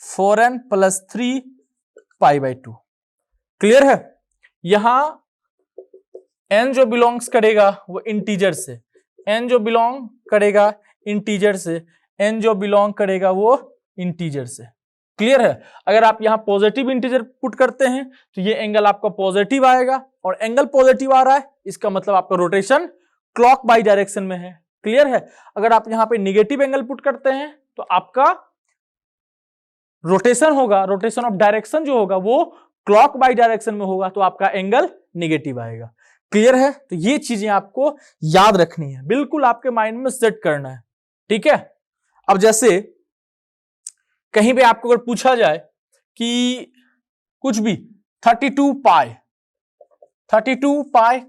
4n + 3 π/2। क्लियर है? यहां n जो बिलोंग्स करेगा वो इंटीजर से, n जो बिलोंग करेगा इंटीजर से, n जो बिलोंग करेगा वो इंटीजर से। क्लियर है? अगर आप यहां पॉजिटिव इंटीजर पुट करते हैं तो ये एंगल आपका पॉजिटिव आएगा, और एंगल पॉजिटिव आ रहा है इसका मतलब आपका रोटेशन क्लॉक बाई डायरेक्शन में है। क्लियर है? अगर आप यहां पे निगेटिव एंगल पुट करते हैं तो आपका रोटेशन होगा, रोटेशन ऑफ डायरेक्शन जो होगा वो क्लॉक बाई डायरेक्शन में होगा, तो आपका एंगल निगेटिव आएगा। क्लियर है? तो ये चीजें आपको याद रखनी है, बिल्कुल आपके माइंड में सेट करना है। ठीक है? अब जैसे कहीं पे आपको अगर पूछा जाए कि कुछ भी 32 पाई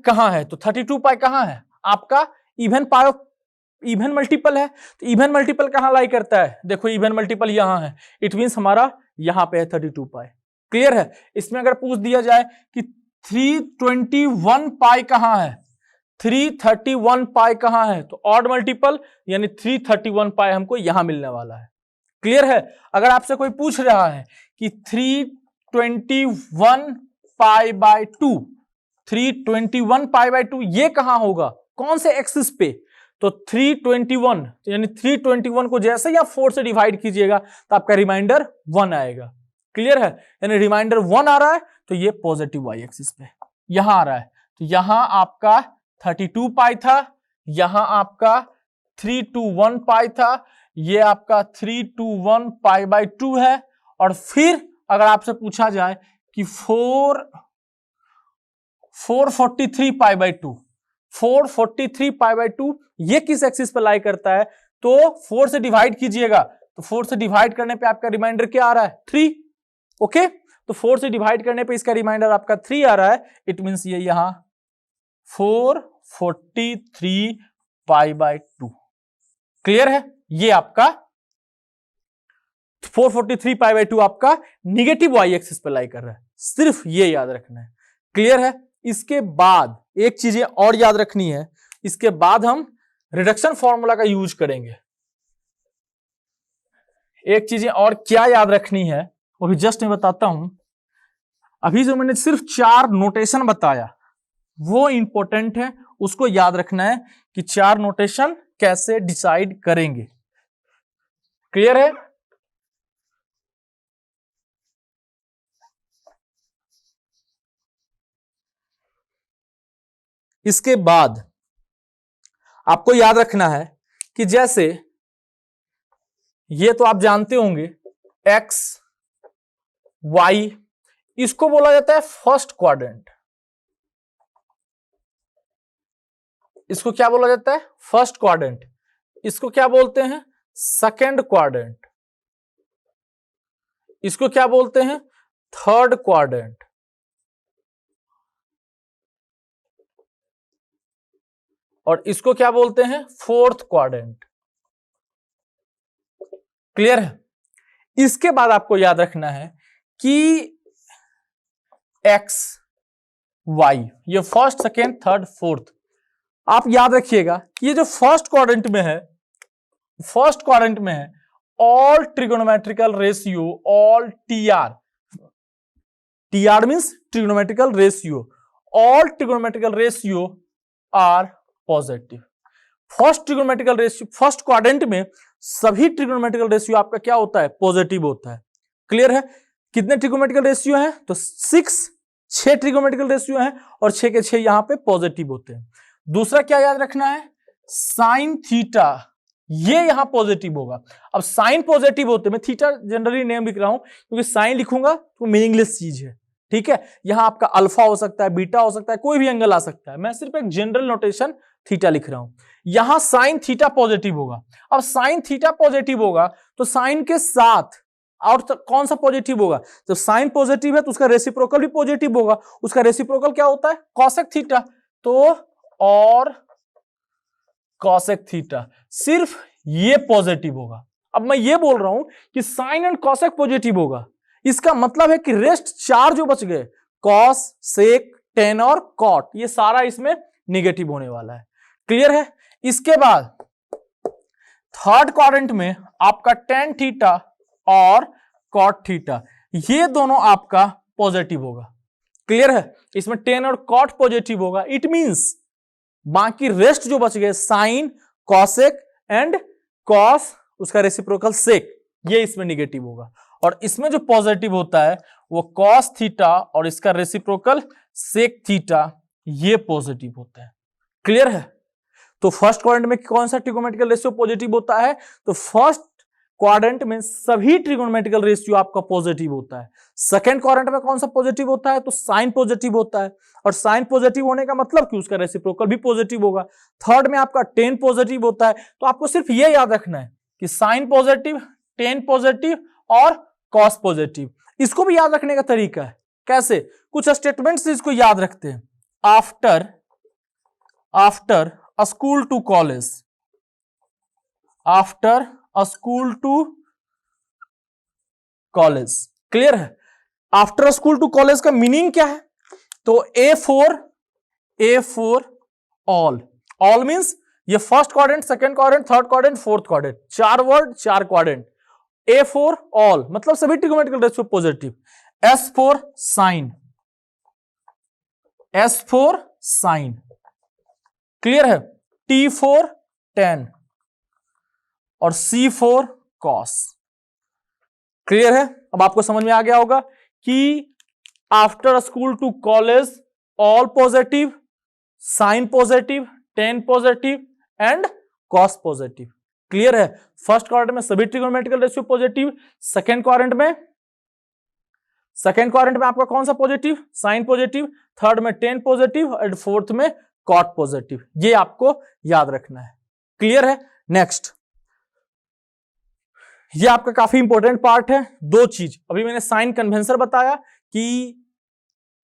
कहां है, तो 32 पाई कहां है, आपका इवन मल्टीपल है, तो इवन मल्टीपल कहां लाई करता है, देखो इवन मल्टीपल यहां है, इट मींस हमारा यहां पे है 32 पाई। क्लियर है? इसमें अगर पूछ दिया जाए कि 321 पाई कहां है, 331 पाई कहां है, तो ऑड मल्टीपल यानी 331 पाई हमको यहां मिलने वाला है। क्लियर है? अगर आपसे कोई पूछ रहा है कि 321 π/2, 321 π/2 ये कहां होगा, कौन से एक्सिस पे, तो 321 यानी 321 को जैसे ही आप 4 से डिवाइड कीजिएगा तो आपका रिमाइंडर 1 आएगा। क्लियर है? यानी रिमाइंडर 1 आ रहा है तो ये पॉजिटिव वाई एक्सिस पे यहां आ रहा है, तो यहां आपका 32 पाई था, यहां आपका 321 पाई था, ये आपका 321 π/2 है, और फिर अगर आपसे पूछा जाए कि 443 π/2, 443 π/2 ये किस एक्सिस पर लाई करता है, तो 4 से डिवाइड कीजिएगा, तो 4 से डिवाइड करने पे आपका रिमाइंडर क्या आ रहा है, 3। ओके, तो 4 से डिवाइड करने पे इसका रिमाइंडर आपका 3 आ रहा है, इट मींस ये यहां 443 π/2। क्लियर है? ये आपका 443 π/2 आपका निगेटिव वाई एक्सिस पे लाई कर रहा है, सिर्फ ये याद रखना है। क्लियर है? इसके बाद एक चीजें और याद रखनी है, इसके बाद हम रिडक्शन फॉर्मूला का यूज करेंगे। एक चीजें और क्या याद रखनी है वो भी जस्ट मैं बताता हूं। अभी जो मैंने सिर्फ 4 नोटेशन बताया वो इंपॉर्टेंट है, उसको याद रखना है कि 4 नोटेशन कैसे डिसाइड करेंगे। क्लियर है? इसके बाद आपको याद रखना है कि जैसे ये तो आप जानते होंगे एक्स वाई, इसको बोला जाता है फर्स्ट क्वाड्रेंट। इसको क्या बोला जाता है? First quadrant. इसको क्या बोलते हैं? Second quadrant. इसको क्या बोलते हैं? Third quadrant. और इसको क्या बोलते हैं? Fourth quadrant. क्लियर है? इसके बाद आपको याद रखना है कि एक्स वाई, ये फर्स्ट सेकेंड थर्ड फोर्थ, आप याद रखिएगा कि ये जो फर्स्ट क्वाड्रेंट में है, फर्स्ट क्वाड्रेंट में है, all trigonometrical ratio, all TR, TR means trigonometrical ratio, all trigonometrical ratio are positive. First trigonometrical ratio, first quadrant में सभी ट्रिगोनोमेट्रिकल रेशियो आपका क्या होता है? पॉजिटिव होता है। क्लियर है? कितने ट्रिगोनोमेट्रिकल रेशियो हैं? तो 6 ट्रिगोनोमेट्रिकल रेशियो हैं और 6 के 6 यहां पे पॉजिटिव होते हैं। दूसरा क्या याद रखना है? साइन थीटा, ये यहां पॉजिटिव होगा। अब साइन पॉजिटिव होते, मैं थीटा जनरली नेम लिख रहा हूं क्योंकि साइन लिखूंगा तो मीनिंगलेस चीज है, ठीक है? यहां आपका अल्फा हो सकता है, बीटा हो सकता है, कोई भी एंगल आ सकता है, मैं सिर्फ एक जनरल नोटेशन थीटा लिख रहा हूं। यहां साइन थीटा पॉजिटिव होगा। अब साइन थीटा पॉजिटिव होगा तो साइन के साथ और कौन सा पॉजिटिव होगा? जब साइन पॉजिटिव है तो उसका रेसिप्रोकल भी पॉजिटिव होगा। उसका रेसिप्रोकल क्या होता है? Cosec theta. तो और कॉसेक थीटा, सिर्फ ये पॉजिटिव होगा। अब मैं ये बोल रहा हूं कि साइन एंड कॉसेक पॉजिटिव होगा, इसका मतलब है कि रेस्ट 4 जो बच गए, कॉस, सेक, टेन और कॉट, ये सारा इसमें निगेटिव होने वाला है। क्लियर है? इसके बाद थर्ड क्वाड्रेंट में आपका टेन थीटा और कॉट थीटा, ये दोनों आपका पॉजिटिव होगा। क्लियर है? इसमें टेन और कॉट पॉजिटिव होगा। इट मींस बाकी रेस्ट जो बच गए, साइन, कॉसेक एंड कॉस, उसका रेसिप्रोकल सेक, ये इसमें निगेटिव होगा। और इसमें जो पॉजिटिव होता है वो कॉस थीटा और इसका रेसिप्रोकल सेक थीटा, ये पॉजिटिव होता है। क्लियर है? तो फर्स्ट क्वाड्रेंट में कौन सा ट्रिगोनोमेट्रिकल रेशियो पॉजिटिव होता है? तो फर्स्ट क्वाड्रेंट में सभी ट्रिगोनोमेट्रिकल रेशियो आपका पॉजिटिव होता है। सेकंड क्वाड्रेंट में कौन सा पॉजिटिव होता है? तो साइन पॉजिटिव होता है, और साइन पॉजिटिव होने का मतलब कि उसका रेसिप्रोकल भी पॉजिटिव होगा। थर्ड में आपका टेन पॉजिटिव होता है। तो आपको सिर्फ ये याद रखना है कि साइन पॉजिटिव, टेन पॉजिटिव और कॉस पॉजिटिव। इसको भी याद रखने का तरीका है, कैसे? कुछ स्टेटमेंट्स इसको याद रखते हैं। After a school to college, after a school to college, clear है? आफ्टर स्कूल टू कॉलेज का मीनिंग क्या है? तो A for all, all means ये first quadrant, second quadrant, third quadrant, fourth quadrant, 4 word 4 quadrant. A for all मतलब सभी trigonometrical ratio positive. S for sine, S for sine, clear है? T4 10 और C4 cos, clear है? अब आपको समझ में आ गया होगा कि after school to college all positive, sine positive, tan positive and cos positive. Clear है? फर्स्ट क्वाड्रेंट में सभी trigonometrical ratio positive, second quadrant में आपका कौन सा पॉजिटिव? साइन पॉजिटिव, थर्ड में टेन पॉजिटिव एंड फोर्थ में कॉट पॉजिटिव। ये आपको याद रखना है। क्लियर है? नेक्स्ट, ये आपका काफी इंपॉर्टेंट पार्ट है। 2 चीज अभी मैंने साइन कन्वेंशन बताया कि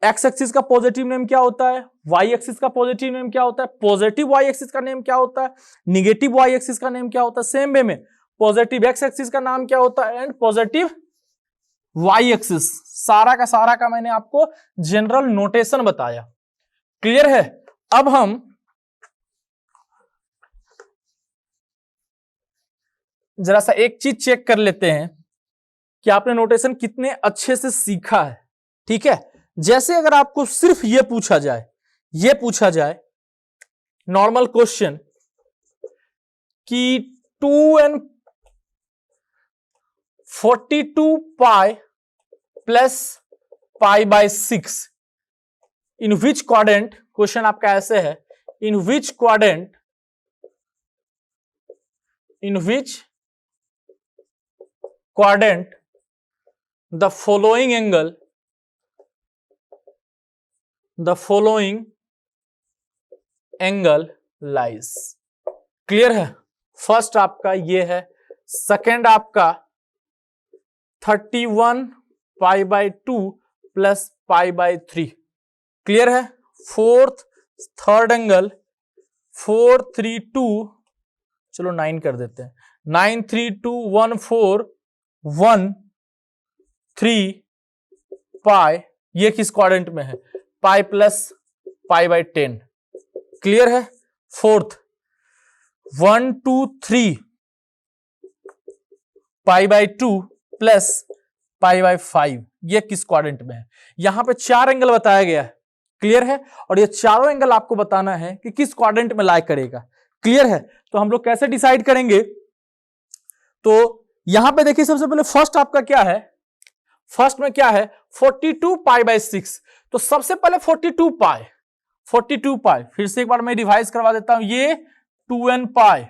एक्स एक्सिस का पॉजिटिव नेम क्या होता है, वाई एक्सिस का पॉजिटिव नेम क्या होता है, पॉजिटिव वाई एक्सिस का नेम क्या होता है, निगेटिव वाई एक्सिस का नेम क्या होता है। सेम वे में पॉजिटिव एक्स एक्सिस का नाम क्या होता है एंड पॉजिटिव वाई एक्सिस, सारा का मैंने आपको जनरल नोटेशन बताया। क्लियर है? अब हम जरा सा एक चीज चेक कर लेते हैं कि आपने नोटेशन कितने अच्छे से सीखा है। ठीक है? जैसे अगर आपको सिर्फ ये पूछा जाए नॉर्मल क्वेश्चन कि 2n42 pi plus pi by 6 in which quadrant, question आपका ऐसे है, in which quadrant the following angle lies. Clear है? फर्स्ट आपका ये है, सेकेंड आपका 31 pi by 2 plus pi by 3। Clear है? फोर्थ, थर्ड एंगल 432, चलो 9 कर देते हैं, 9321413 पाई, ये किस क्वाड्रेंट में है? Pi plus pi by 10। Clear है? Fourth 123 pi by 2 plus pi by 5, ये किस क्वाड्रेंट में है? यहां पे 4 एंगल बताया गया है। क्लियर है? और ये चारों एंगल आपको बताना है कि किस क्वाड्रेंट में लाई करेगा। क्लियर है? तो हम लोग कैसे डिसाइड करेंगे? तो यहां पे देखिए, सबसे पहले फर्स्ट आपका क्या है? फर्स्ट में क्या है? 42 पाई बाई 6। तो सबसे पहले 42 पाई, 42 पाई, फिर से एक बार मैं रिवाइज करवा देता हूं, ये 2n पाई,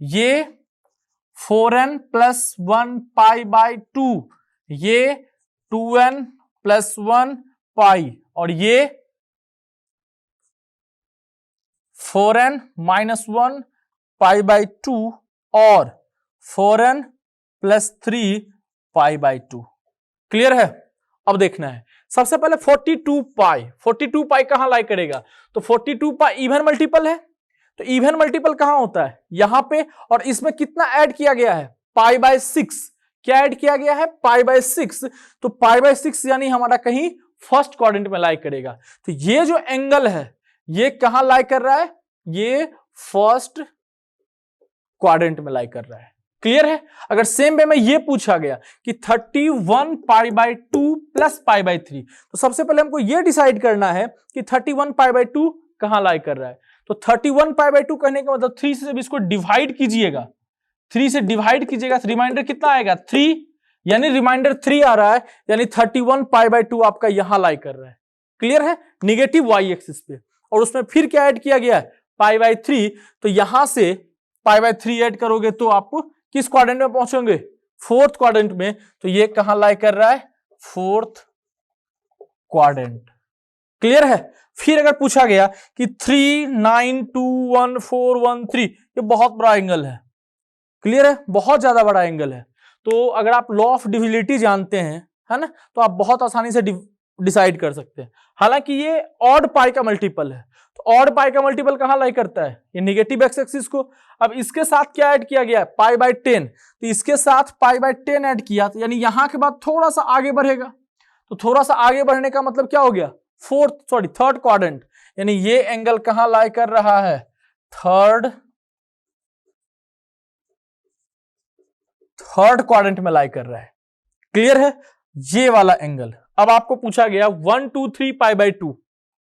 ये 4n प्लस 1 पाई बाई 2, ये 2n प्लस 1 पाई, और ये 4n माइनस 1 पाई बाई 2 और 4n plus 3 pi by 2। Clear है? अब देखना है, सबसे पहले 42 पाई, 42 पाई कहां लाई करेगा? तो 42 पाई इवन मल्टीपल है, तो इवन मल्टीपल कहां होता है? यहां पे, और इसमें कितना ऐड किया गया है? Pi by 6। क्या ऐड किया गया है? Pi by 6। तो पाई बाई 6 यानी हमारा कहीं फर्स्ट क्वाड्रेंट में लाई करेगा। तो ये जो एंगल है ये कहां लाई कर रहा है? ये फर्स्ट क्वाड्रेंट में लाई कर रहा है। क्लियर है? अगर सेम वे में ये पूछा गया कि 31 pi by 2 plus pi by 3, तो सबसे पहले हमको ये डिसाइड करना है कि 31 पाई बाई 2 कहां लाई कर रहा है। तो 31 पाई बाई 2 कहने का मतलब 3 से जब इसको डिवाइड कीजिएगा, 3 से डिवाइड कीजिएगा तो रिमाइंडर कितना आएगा? 3, यानी रिमाइंडर 3 आ रहा है, यानी 31 पाई बाई 2 आपका यहां लाई कर रहा है। क्लियर है? निगेटिव वाई एक्सिस पे। और उसमें फिर क्या ऐड किया गया है? पाई बाई 3। तो यहां से पाई बाई 3 ऐड करोगे तो आप किस क्वाड्रेंट में पहुंचोगे? फोर्थ क्वाड्रेंट में। तो ये कहां लाई कर रहा है? Fourth quadrant. क्लियर है? फिर अगर पूछा गया कि 3921413, ये बहुत बड़ा एंगल है। क्लियर है? बहुत ज्यादा बड़ा एंगल है। तो अगर आप लॉ ऑफ डिविजिबिलिटी जानते हैं, है ना, तो आप बहुत आसानी से डिसाइड कर सकते हैं। हालांकि ये ऑड पाई का मल्टीपल है, तो ऑड पाई का मल्टीपल कहां लाई करता है? ये निगेटिव एक्स एक्सिस को। अब इसके साथ क्या ऐड किया गया है? पाई बाई 10। तो इसके साथ पाई बाई 10 ऐड किया, तो यानी यहां के बाद थोड़ा सा आगे बढ़ेगा। तो थोड़ा सा आगे बढ़ने का मतलब क्या हो गया? Third quadrant. यानी ये एंगल कहां लाई कर रहा है? थर्ड क्वाड्रेंट में लाई कर रहा है। क्लियर है? ये वाला एंगल। अब आपको पूछा गया 123 पाई बाई 2,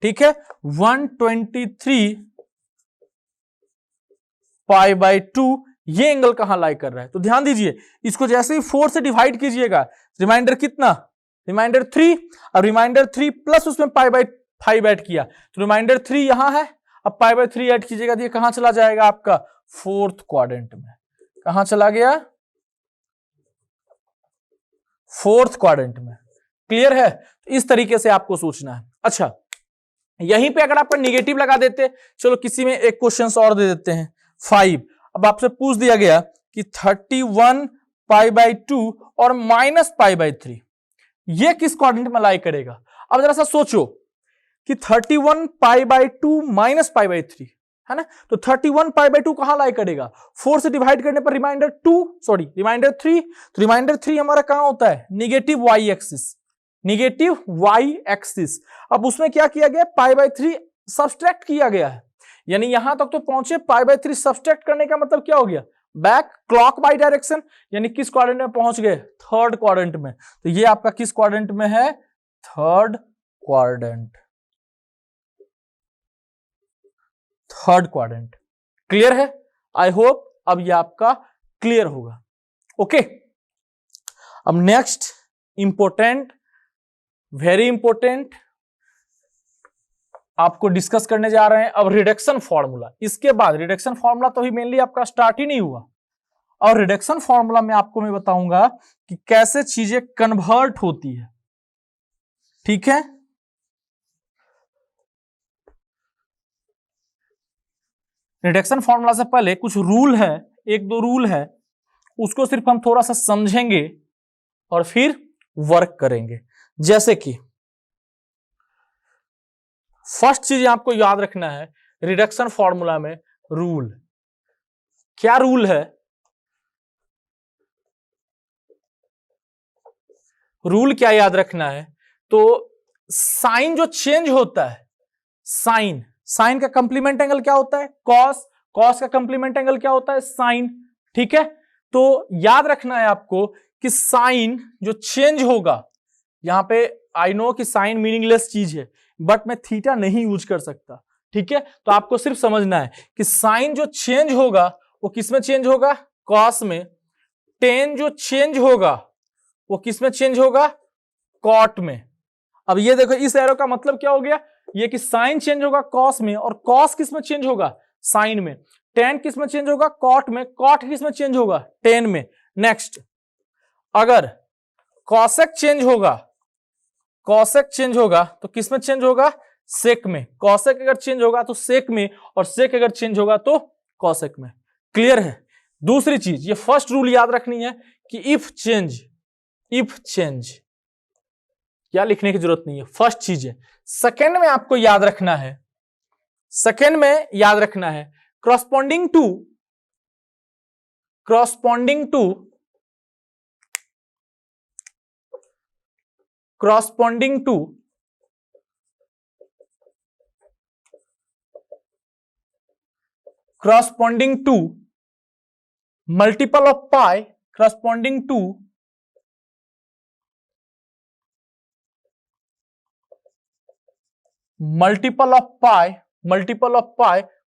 ठीक है, 123 पाई बाई 2, ये एंगल कहां लाई कर रहा है? तो ध्यान दीजिए, इसको जैसे ही 4 से डिवाइड कीजिएगा, रिमाइंडर कितना? रिमाइंडर 3। अब रिमाइंडर 3 प्लस उसमें पाई बाई 5 ऐड किया, तो रिमाइंडर 3 यहां है। अब पाई बाई 3 ऐड कीजिएगा तो ये कहां चला जाएगा? आपका फोर्थ क्वाड्रेंट में। कहां चला गया? फोर्थ क्वाड्रेंट में। क्लियर है? तो इस तरीके से आपको सोचना है। अच्छा, यहीं पे अगर आपका निगेटिव लगा देते, चलो किसी में एक क्वेश्चन और दे देते हैं 5। अब आपसे पूछ दिया गया कि 31 पाई बाई 2 और माइनस पाई बाई 3, ये किस क्वाड्रेंट में लाई करेगा? अब जरा सा सोचो कि 31 pi by 2 minus pi by 3, है ना, तो 31 पाई बाई 2 कहां लाई करेगा? 4 से डिवाइड करने पर रिमाइंडर 3। तो रिमाइंडर 3 हमारा कहां होता है? Negative y axis, negative y axis. अब उसमें क्या किया गया? पाई बाई 3 सब्सट्रैक्ट किया गया है, यानी यहां तक तो पहुंचे। पाई बाई 3 सब्सट्रैक्ट करने का मतलब क्या हो गया? बैक क्लॉक बाई डायरेक्शन, यानी किस क्वाड्रेंट में पहुंच गए? थर्ड क्वाड्रेंट में। तो ये आपका किस क्वाड्रेंट में है? Third quadrant. Third quadrant. Clear है? आई होप अब ये आपका क्लियर होगा। ओके, अब नेक्स्ट इंपॉर्टेंट, वेरी इंपॉर्टेंट आपको डिस्कस करने जा रहे हैं अब रिडक्शन फॉर्मूला। इसके बाद रिडक्शन फॉर्मूला तो ही मेनली आपका स्टार्ट ही नहीं हुआ, और रिडक्शन फॉर्मूला में आपको मैं बताऊंगा कि कैसे चीजें कन्वर्ट होती है। ठीक है, रिडक्शन फॉर्मूला से पहले कुछ रूल है, एक दो रूल है, उसको सिर्फ हम थोड़ा सा समझेंगे और फिर वर्क करेंगे। जैसे कि फर्स्ट चीज आपको याद रखना है रिडक्शन फॉर्मूला में रूल। क्या रूल है? रूल क्या याद रखना है? तो साइन जो चेंज होता है, साइन का कंप्लीमेंट एंगल क्या होता है? कॉस। कॉस का कंप्लीमेंट एंगल क्या होता है? साइन। ठीक है, तो याद रखना है आपको कि साइन जो चेंज होगा, यहां पे आई नो कि साइन मीनिंगलेस चीज है, बट मैं थीटा नहीं यूज कर सकता। ठीक है, तो आपको सिर्फ समझना है कि साइन जो चेंज होगा वो किस में चेंज होगा? कॉस में। टेन जो चेंज होगा वो किस में चेंज होगा? कॉट में। अब ये देखो, इस एरो का मतलब क्या हो गया? ये कि साइन चेंज होगा कॉस में, और कॉस किस में चेंज होगा? साइन में। टेन किस में चेंज होगा? कॉट में। कॉट किस में चेंज होगा? टेन में। नेक्स्ट, अगर कॉसेक चेंज होगा, कॉसेक चेंज होगा तो किस में चेंज होगा? सेक में। कॉसेक अगर चेंज होगा तो सेक में, और सेक अगर चेंज होगा तो कॉसेक में। क्लियर है? दूसरी चीज, ये फर्स्ट रूल याद रखनी है कि इफ चेंज क्या लिखने की जरूरत नहीं है, फर्स्ट चीज है। सेकेंड में आपको याद रखना है, corresponding to multiple of pi, corresponding to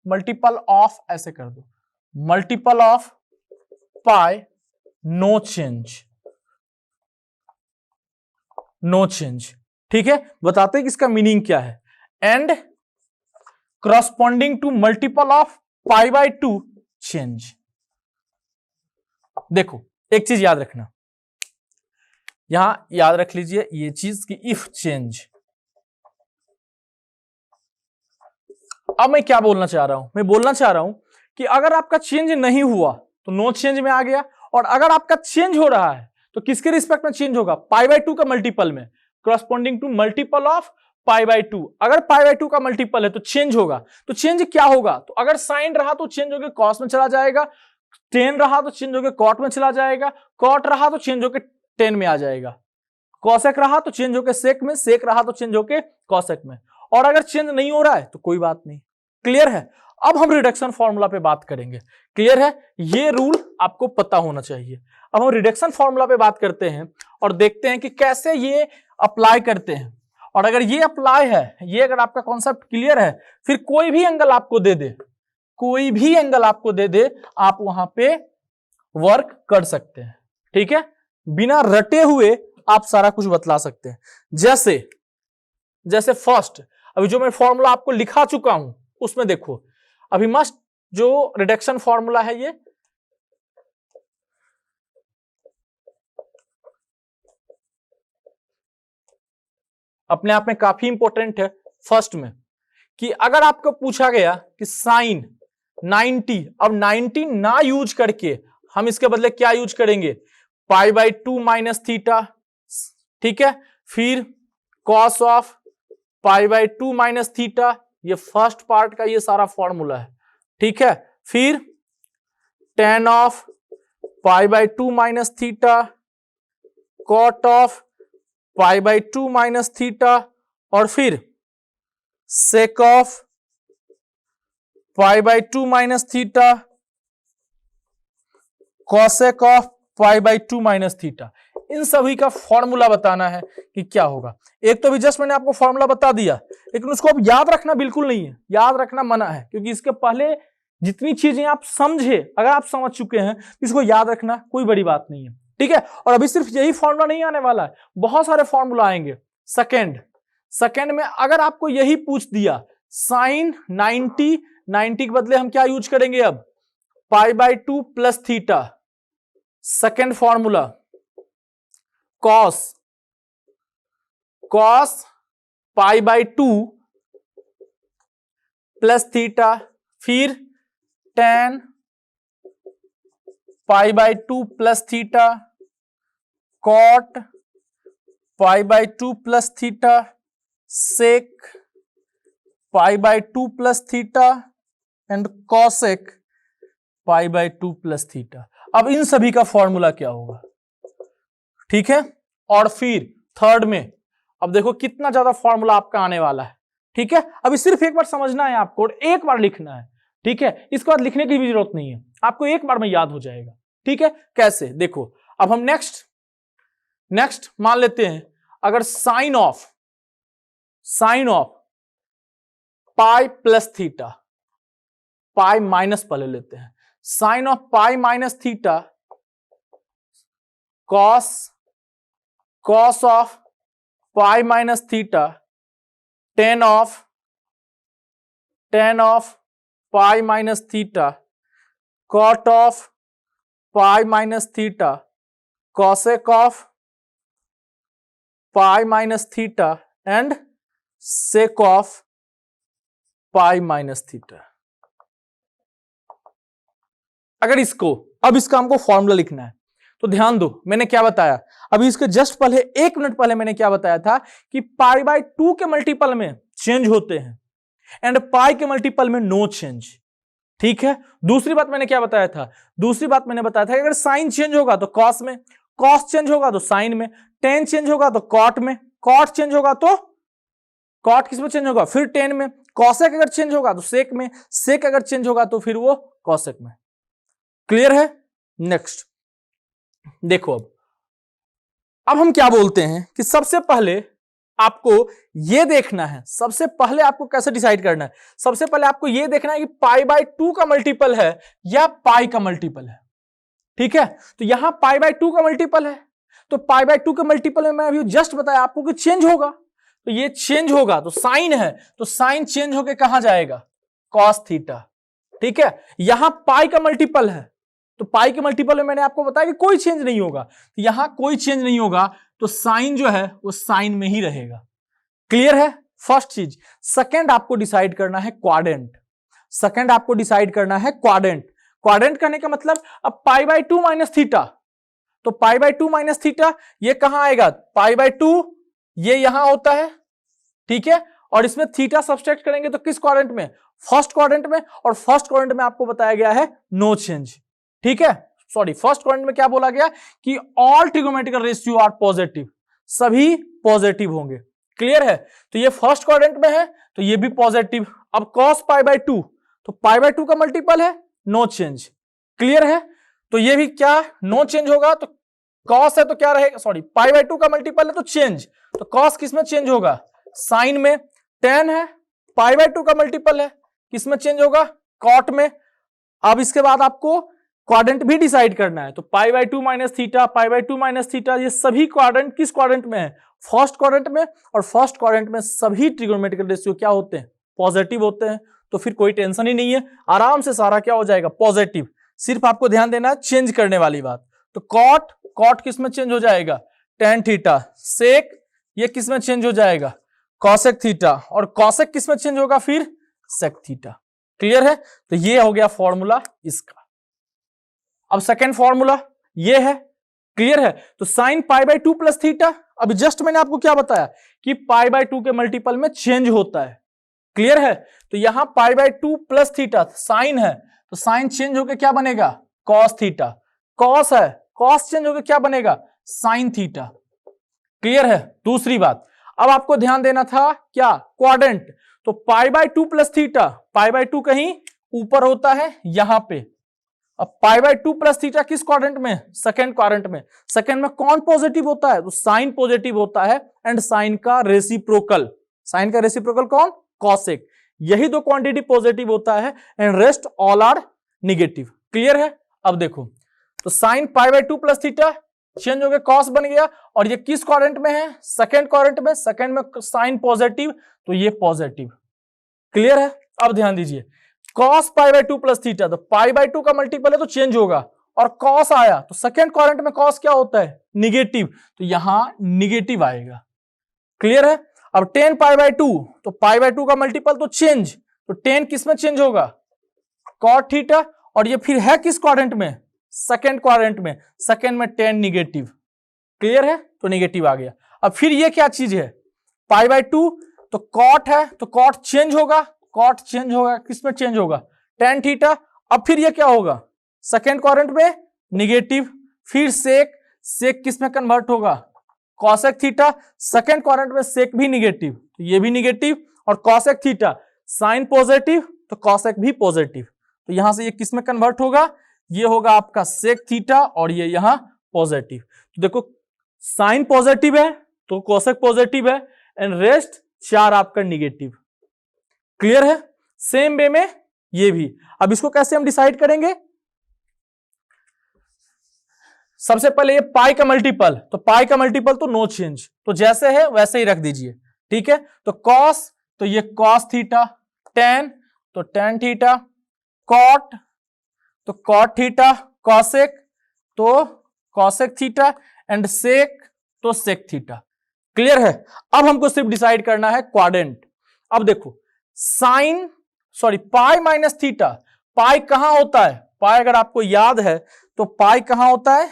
multiple of ऐसे कर दो, multiple of pi, no change. ठीक है, बताते हैं कि इसका मीनिंग क्या है। And corresponding to multiple of pi by 2 change. देखो, एक चीज याद रखना, यहां याद रख लीजिए ये चीज कि इफ चेंज। अब मैं क्या बोलना चाह रहा हूं? मैं बोलना चाह रहा हूं कि अगर आपका चेंज नहीं हुआ तो नो चेंज में आ गया, और अगर आपका चेंज हो रहा है तो किसके रिस्पेक्ट में चेंज होगा? पाई बाय 2 का मल्टीपल में, corresponding to multiple of pi by 2। अगर पाई बाय 2 का मल्टीपल है तो चेंज होगा। तो चेंज क्या होगा? तो अगर साइन रहा तो चेंज होकर कॉस में चला जाएगा, टेन रहा तो चेंज होकर कॉट में चला जाएगा, कॉट रहा तो चेंज होकर टेन में आ जाएगा, कॉसेक रहा तो चेंज होकर सेक में, सेक रहा तो चेंज होकर कॉसेक में। और अगर चेंज नहीं हो रहा है तो कोई बात नहीं। क्लियर है? अब हम रिडक्शन फॉर्मूला पे बात करेंगे। क्लियर है? ये रूल आपको पता होना चाहिए। अब हम रिडक्शन फॉर्मूला पे बात करते हैं और देखते हैं कि कैसे ये अप्लाई करते हैं। और अगर ये अप्लाई है, ये अगर आपका कॉन्सेप्ट क्लियर है, फिर कोई भी एंगल आपको दे दे, आप वहां पे वर्क कर सकते हैं। ठीक है, बिना रटे हुए आप सारा कुछ बतला सकते हैं। जैसे फर्स्ट, अभी जो मैं फॉर्मूला आपको लिखा चुका हूं उसमें देखो, अभी मस्ट जो रिडक्शन फॉर्मूला है ये अपने आप में काफी इंपॉर्टेंट है। फर्स्ट में कि अगर आपको पूछा गया कि साइन 90, अब 90 ना यूज करके हम इसके बदले क्या यूज करेंगे? Pi by 2 minus theta. ठीक है, फिर cos of pi by 2 minus theta, ये फर्स्ट पार्ट का ये सारा फॉर्मूला है। ठीक है, फिर tan of pi by 2 minus theta, cot of pi by 2 minus theta, और फिर sec of pi by 2 minus theta, cosec of pi by 2 minus theta. इन सभी का फॉर्मूला बताना है कि क्या होगा। एक तो भी जस्ट मैंने आपको फॉर्मूला बता दिया, लेकिन उसको अब याद रखना बिल्कुल नहीं है, याद रखना मना है, क्योंकि इसके पहले जितनी चीजें आप समझे, अगर आप समझ चुके हैं इसको याद रखना कोई बड़ी बात नहीं है। ठीक है, और अभी सिर्फ यही फॉर्मूला नहीं आने वाला है, बहुत सारे फॉर्मूला आएंगे। सेकेंड में अगर आपको यही पूछ दिया साइन 90 के बदले हम क्या यूज करेंगे? अब पाई by 2 plus theta. Second formula cos pi by 2 plus theta, फिर tan pi by 2 plus theta, cot pi by 2 plus theta, sec pi by 2 plus theta and cosec pi by 2 plus theta. अब इन सभी का formula क्या होगा, ठीक है। और फिर थर्ड में अब देखो कितना ज्यादा फॉर्मूला आपका आने वाला है, ठीक है। अभी सिर्फ एक बार समझना है आपको और एक बार लिखना है, ठीक है। इसके बाद लिखने की भी जरूरत नहीं है, आपको एक बार में याद हो जाएगा, ठीक है। कैसे, देखो अब हम नेक्स्ट मान लेते हैं, अगर sine of pi plus theta, pi minus पहले लेते हैं, sine of pi minus theta cos of pi minus theta, tan of pi minus theta, cot of pi minus theta, cosec of pi minus theta and sec of pi minus theta. अगर अब इसका हमको formula लिखना है तो ध्यान दो, मैंने क्या बताया अभी इसके जस्ट पहले 1 मिनट पहले मैंने क्या बताया था कि पाई बाय 2 के मल्टीपल में चेंज होते हैं एंड पाई के मल्टीपल में नो चेंज, ठीक है। दूसरी बात मैंने क्या बताया था, कि अगर साइन चेंज होगा तो कॉस में, कॉस चेंज होगा तो साइन में, टेन चेंज होगा तो कॉट में, कॉट चेंज होगा तो कॉट किस में चेंज होगा, फिर टेन में, कॉसेक अगर चेंज होगा तो सेक में, सेक अगर चेंज होगा तो फिर वो कॉसेक में। क्लियर है। नेक्स्ट देखो, अब हम क्या बोलते हैं कि सबसे पहले आपको यह देखना है, सबसे पहले आपको कैसे डिसाइड करना है, सबसे पहले आपको यह देखना है कि पाई बाय 2 का मल्टीपल है या पाई का मल्टीपल है, ठीक है। तो यहां पाई बाय 2 का मल्टीपल है, तो पाई बाय 2 के मल्टीपल में मैं अभी जस्ट बताया आपको कि चेंज होगा, तो ये चेंज होगा तो साइन है, तो साइन चेंज होके कहां जाएगा, कॉस थीटा, ठीक है। यहां पाई का मल्टीपल है, तो पाई के मल्टीपल में मैंने आपको बताया कि कोई चेंज नहीं होगा, तो यहां कोई चेंज नहीं होगा तो साइन जो है वो साइन में ही रहेगा। क्लियर है फर्स्ट चीज। सेकंड आपको डिसाइड करना है क्वाड्रेंट, क्वाड्रेंट कहने का मतलब अब पाई बाय 2 माइनस थीटा, तो पाई बाय 2 माइनस थीटा ये कहां आएगा, पाई बाय 2 ये यहां होता है, ठीक है। और इसमें थीटा सब्सट्रैक्ट करेंगे तो किस क्वाड्रेंट में, फर्स्ट क्वाड्रेंट में, और फर्स्ट क्वाड्रेंट में आपको बताया गया है नो चेंज, ठीक है। सॉरी, फर्स्ट क्वाड्रेंट में क्या बोला गया कि all trigonometrical ratio are positive, सभी पॉजिटिव होंगे। क्लियर है। तो ये फर्स्ट क्वाड्रेंट में है तो ये भी पॉजिटिव। अब cos पाई बाय 2, तो पाई बाय 2 का मल्टीपल है, नो चेंज। क्लियर है। तो ये भी क्या नो चेंज होगा, तो cos है तो क्या रहेगा, सॉरी पाई बाय 2 का मल्टीपल है तो चेंज, तो cos किस में चेंज होगा, साइन में। tan है पाई बाय 2 का मल्टीपल है, किस में चेंज होगा, cot में। अब इसके बाद आपको क्वाड्रेंट भी डिसाइड करना है, तो पाई by 2 minus theta, pi by 2 minus theta, ये सभी क्वाड्रेंट किस क्वाड्रेंट में है, फर्स्ट क्वाड्रेंट में। और फर्स्ट क्वाड्रेंट में सभी ट्रिगोनोमेट्रिकल रेशियो क्या होते हैं, पॉजिटिव होते हैं, तो फिर कोई टेंशन ही नहीं है, आराम से सारा क्या हो जाएगा, पॉजिटिव। सिर्फ आपको ध्यान देना है चेंज करने वाली बात। तो कॉट किस में चेंज हो जाएगा, टेन थीटा। सेक ये किस में चेंज हो जाएगा, कॉसेक थीटा। और कॉसेक किस में चेंज होगा, फिर सेक थीटा। क्लियर है। तो ये हो गया फॉर्मूला इसका। अब सेकेंड फॉर्मूला ये है। क्लियर है। तो sine pi by 2 plus theta, अभी जस्ट मैंने आपको क्या बताया कि पाई बाय 2 के मल्टीपल में चेंज होता है। क्लियर है। तो यहां पाई बाय 2 प्लस थीटा साइन है, तो साइन चेंज होकर क्या बनेगा, कॉस थीटा। कॉस है, कॉस चेंज होकर क्या बनेगा, साइन थीटा। क्लियर है। दूसरी बात, अब आपको ध्यान देना था क्या, क्वाड्रेंट। तो पाई by 2 plus theta, pi by 2 कहीं ऊपर होता है यहां पे। अब पाई बाय 2 प्लस थीटा किस क्वाड्रेंट में, सेकेंड क्वाड्रेंट में। सेकेंड में कौन पॉजिटिव होता है, तो साइन पॉजिटिव होता है, एंड साइन का रेसिप्रोकल कौन, कॉसेक। यही दो क्वांटिटी पॉजिटिव होता है and rest all are negative. Clear है। अब देखो, तो sine pi by 2 plus theta change हो गया, कॉस बन गया, और ये किस क्वाड्रेंट में है, सेकेंड क्वाड्रेंट में। सेकेंड में साइन पॉजिटिव, तो ये पॉजिटिव। क्लियर है। अब ध्यान दीजिए, cos pi by 2 plus theta, तो पाई बाय 2 का मल्टीपल है तो चेंज होगा, और cos आया तो सेकेंड क्वाड्रेंट में cos क्या होता है, निगेटिव, तो यहां निगेटिव आएगा। क्लियर है। अब 10 पाई बाय 2, तो पाई बाय 2 का मल्टीपल तो चेंज, तो 10 किस में चेंज होगा, कॉट थीटा, और ये फिर है किस क्वाड्रेंट में, सेकेंड क्वाड्रेंट में, सेकेंड में tan निगेटिव, क्लियर है, तो निगेटिव आ गया। अब फिर ये क्या चीज है, π/2, तो कॉट है तो कॉट चेंज होगा, कॉट चेंज होगा, किसमें चेंज होगा, tan थीटा। अब फिर ये क्या होगा, सेकेंड क्वाड्रेंट में निगेटिव, फिर सेक, सेक किसमें कन्वर्ट होगा, कॉसेक थीटा, सेकेंड क्वाड्रेंट में सेक भी निगेटिव, तो ये भी निगेटिव, और कॉसेक थीटा साइन पॉजिटिव, तो कॉसेक भी पॉजिटिव, तो यहां से ये किसमें कन्वर्ट होगा, ये होगा आपका सेक थीटा, और ये यहां पॉजिटिव। तो देखो साइन पॉजिटिव है तो कॉसेक पॉजिटिव है, एंड रेस्ट 4 आपका निगेटिव, क्लियर है। सेम वे में ये भी। अब इसको कैसे हम डिसाइड करेंगे, सबसे पहले ये पाई का मल्टीपल, तो पाई का मल्टीपल तो नो चेंज, तो जैसे है वैसे ही रख दीजिए, ठीक है। तो कॉस, तो ये कॉस थीटा, टेन तो टेन थीटा, कॉट तो कॉट थीटा, कॉसेक तो कॉसेक थीटा, एंड सेक तो सेक थीटा, क्लियर है। अब हमको सिर्फ डिसाइड करना है क्वाड्रेंट। अब देखो साइन पाई माइनस थीटा, पाई कहां होता है, पाई अगर आपको याद है तो पाई कहां होता है,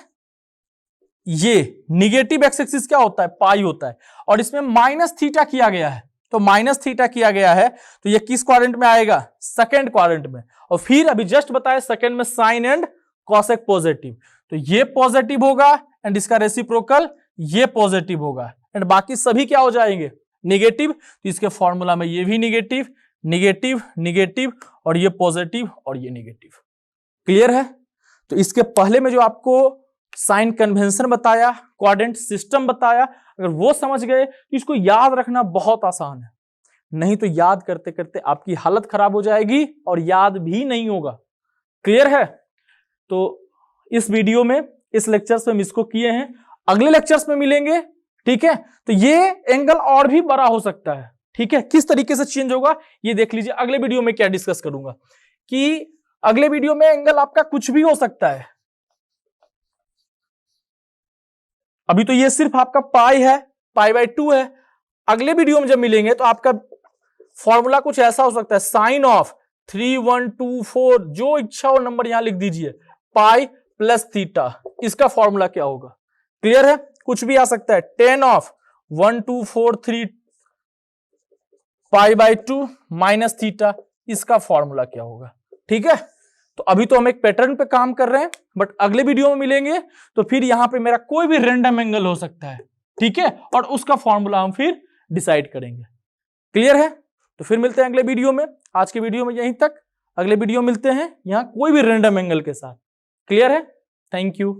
ये निगेटिव एक्स एक्सिस क्या होता है, पाई होता है, और इसमें माइनस थीटा किया गया है, तो माइनस थीटा किया गया है, तो ये किस क्वाड्रेंट में आएगा, सेकेंड क्वाड्रेंट में। और फिर अभी जस्ट बताया सेकेंड में साइन एंड कॉसेक पॉजिटिव, तो ये पॉजिटिव होगा, एंड इसका रेसिप्रोकल ये पॉजिटिव होगा, एंड बाकी सभी क्या हो जाएंगे, निगेटिव। तो इसके फॉर्मूला में ये भी निगेटिव, निगेटिव, निगेटिव, और ये पॉजिटिव और ये निगेटिव, क्लियर है। तो इसके पहले में जो आपको साइन कन्वेंशन बताया, क्वाड्रेंट सिस्टम बताया, अगर वो समझ गए तो इसको याद रखना बहुत आसान है, नहीं तो याद करते करते आपकी हालत खराब हो जाएगी और याद भी नहीं होगा, क्लियर है। तो इस वीडियो में, इस लेक्चर्स में हम इसको किए हैं, अगले लेक्चर्स में मिलेंगे, ठीक है। तो ये एंगल और भी बड़ा हो सकता है, ठीक है, किस तरीके से चेंज होगा ये देख लीजिए। अगले वीडियो में क्या डिस्कस करूंगा कि अगले वीडियो में एंगल आपका कुछ भी हो सकता है। अभी तो ये सिर्फ आपका पाई है, π/2 है। अगले वीडियो में जब मिलेंगे तो आपका फॉर्मूला कुछ ऐसा हो सकता है, साइन ऑफ 3, 1, 2, 4, जो इच्छा हो नंबर यहां लिख दीजिए, पाई प्लस थीटा, इसका फॉर्मूला क्या होगा, क्लियर है। कुछ भी आ सकता है, टेन ऑफ 1, 2, 4, 3 π/2 माइनस थीटा, इसका फॉर्मूला क्या होगा, ठीक है। तो अभी तो हम एक पैटर्न पे काम कर रहे हैं, बट अगले वीडियो में मिलेंगे तो फिर यहां पे मेरा कोई भी रैंडम एंगल हो सकता है, ठीक है, और उसका फॉर्मूला हम फिर डिसाइड करेंगे, क्लियर है। तो फिर मिलते हैं अगले वीडियो में। आज के वीडियो में यहीं तक, अगले वीडियो मिलते हैं यहां कोई भी रैंडम एंगल के साथ, क्लियर है। Thank you.